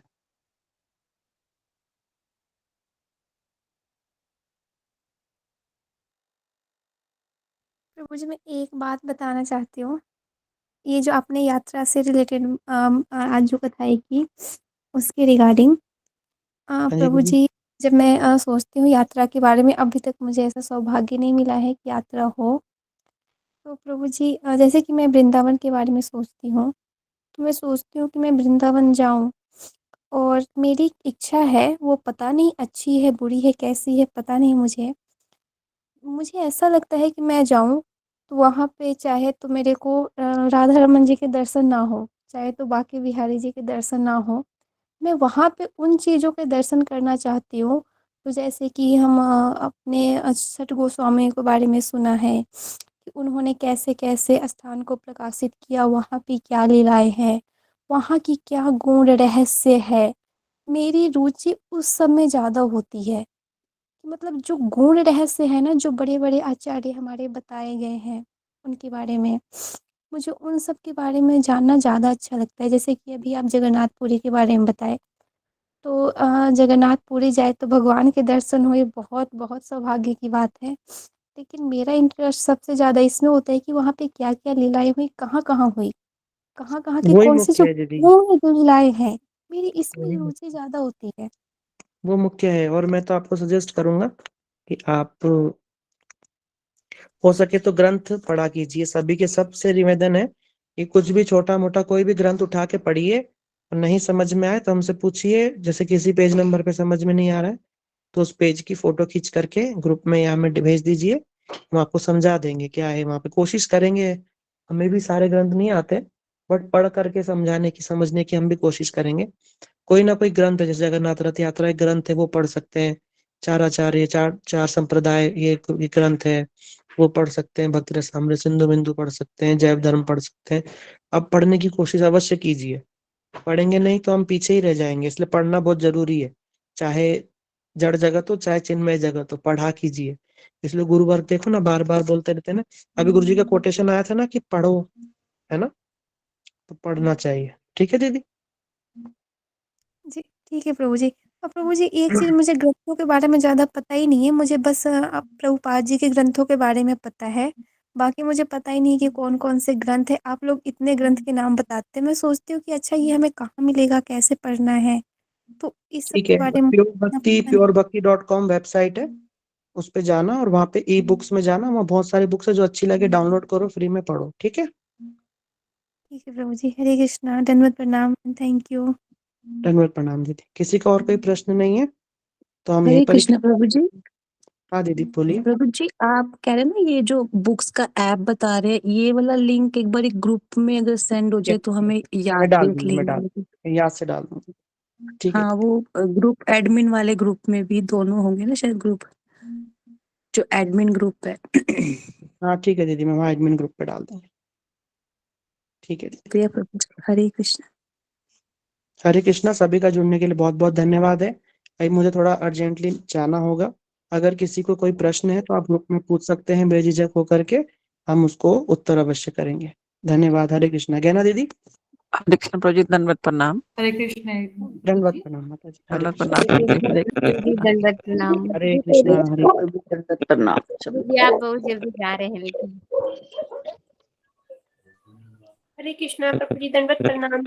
प्रभु जी मैं एक बात बताना चाहती हूँ। ये जो आपने यात्रा से रिलेटेड आज जो कथाएँ की उसके रिगार्डिंग हाँ जी प्रभु दीदी। जी जब मैं सोचती हूँ यात्रा के बारे में अभी तक मुझे ऐसा सौभाग्य नहीं मिला है कि यात्रा हो। तो प्रभु जी जैसे कि मैं वृंदावन के बारे में सोचती हूँ, तो मैं सोचती हूँ कि मैं वृंदावन जाऊँ और मेरी इच्छा है वो पता नहीं अच्छी है, बुरी है, कैसी है पता नहीं मुझे। मुझे ऐसा लगता है कि मैं जाऊँ, तो वहाँ पे चाहे तो मेरे को राधा रमन जी के दर्शन ना हो, चाहे तो बांके बिहारी जी के दर्शन ना हो। मैं वहाँ पे उन चीज़ों के दर्शन करना चाहती हूँ। तो जैसे कि हम अपने छठ गोस्वामी के बारे में सुना है कि उन्होंने कैसे-कैसे स्थान को प्रकाशित किया, वहाँ पे क्या लीलाएँ हैं, वहाँ की क्या गूढ़ रहस्य है। मेरी रुचि उस सब में ज़्यादा होती है। मतलब जो गूढ़ रहस्य है ना, जो बड़े-बड़े आचार्य हमारे बताए गए हैं, उनके बारे में, मुझे उन सब के बारे में जानना ज़्यादा अच्छा लगता है। जैसे कि अभी आप जगन्नाथपुरी के बारे में बताए, तो जगन्नाथपुरी जाए तो भगवान के दर्शन हुए, बहुत-बहुत सौभाग्य की बात है। लेकिन मेरा इंटरेस्ट सबसे ज़्यादा इसमें होता है कि वहाँ पे क्या-क्या लीलाएँ हुई, कहाँ-कहाँ हुई, कहाँ-कहाँ की वही कौन-सी जो मुख्य है दीदी। पूर्ण जो लीलाएँ हैं, मेरी इसमें वही रुचि ज़्यादा होती है। वो मुख्य है। और मैं तो आपको सजेस्ट करूंगा कि आप हो सके तो ग्रंथ पढ़ा कीजिए। सभी के सबसे निवेदन है कि कुछ भी छोटा मोटा कोई भी ग्रंथ उठा के पढ़िए, और नहीं समझ में आए तो हमसे पूछिए। जैसे किसी पेज नंबर पे समझ में नहीं आ रहा है तो उस पेज की फोटो खींच करके ग्रुप में या हमें भेज दीजिए, हम आपको समझा देंगे क्या है वहां पे। कोशिश करेंगे, हमें भी सारे ग्रंथ नहीं आते, बट पढ़ करके समझाने की, समझने की हम भी कोशिश करेंगे। कोई ना कोई ग्रंथ है, जैसे जगन्नाथ रथ यात्रा एक ग्रंथ है, वो पढ़ सकते हैं। चार आचार्य, चार चार संप्रदाय, ये ग्रंथ है, वो पढ़ सकते हैं। भक्त रसामृत, सिंधु बिंदु पढ़ सकते हैं, जैव धर्म पढ़ सकते हैं। अब पढ़ने की कोशिश अवश्य कीजिए। पढ़ेंगे नहीं तो हम पीछे ही रह जाएंगे, इसलिए पढ़ना बहुत जरूरी है। चाहे जड़ जगत हो, चाहे चिन्मय जगत हो, पढ़ा कीजिए। इसलिए गुरु वर्ग देखो ना, बार बार बोलते रहते हैं ना। अभी गुरु जी का कोटेशन आया था ना कि पढ़ो, है ना, तो पढ़ना चाहिए। ठीक है दीदी। जी, ठीक है प्रभु जी। प्रभु जी एक चीज़ मुझे ग्रंथों के बारे में ज़्यादा पता ही नहीं है, मुझे बस प्रभुपाद जी के ग्रंथों के बारे में पता है। बाकी मुझे पता ही नहीं कि कौन-कौन से ग्रंथ हैं। आप लोग इतने ग्रंथ के नाम बताते हैं, मैं सोचती हूँ कि अच्छा ये हमें कहाँ मिलेगा, कैसे पढ़ना है? तो इस सब ठीक के है, बारे में इतना पता नहीं। प्योरभक्ति.com वेबसाइट है, उस पे जाना और वहाँ पे ई बुक्स में जाना। वहाँ बहुत सारी बुक्स है, जो अच्छी लगे डाउनलोड करो, फ्री में पढ़ो। ठीक है। ठीक है प्रभु जी, हरे कृष्णा, दंडवत प्रणाम, थैंक यू। धन्यवाद, प्रणाम दीदी। किसी का और कोई प्रश्न नहीं है तो हम यहीं हरे पर ही। कृष्ण प्रभु जी। हाँ दीदी बोलिए। प्रभु जी आप कह रहे हैं ना ये जो बुक्स का ऐप बता रहे हैं, ये वाला लिंक एक बार एक ग्रुप में अगर सेंड हो जाए तो हमें मैं याद डाल देख दूंगी, लेंगे। याद से डाल दूंगी। ठीक है हाँ दीदी। वो ग्रुप एडमिन वाले ग्रुप में भी दोनों होंगे ना शायद ग्रुप, जो एडमिन ग्रुप है। हाँ ठीक है दीदी, मैं वहाँ एडमिन ग्रुप पे डाल दूंगी। ठीक है दीदी। प्रिय प्रभु जी, हरे कृष्ण। हरे कृष्णा। सभी का जुड़ने के लिए बहुत बहुत धन्यवाद है। भाई मुझे थोड़ा अर्जेंटली जाना होगा, अगर किसी को कोई प्रश्न है तो आप ग्रुप में पूछ सकते हैं बेझिझक होकर के, हम उसको उत्तर अवश्य करेंगे। धन्यवाद। हरे कृष्णा। ज्ञाना दीदी। हरे कृष्ण प्रभु जी, दंडवत प्रणाम। हरे कृष्ण दंडवत प्रणाम माता जी। हरे दंडवत कृष्णा। प्रणाम। दंडवत प्रणाम। हरे कृष्णा। हरे दंडवत प्रणाम। जी आप बहुत जल्दी जा रहे हैं लेकिन। हरे कृष्णा प्रभु जी, दंडवत प्रणाम।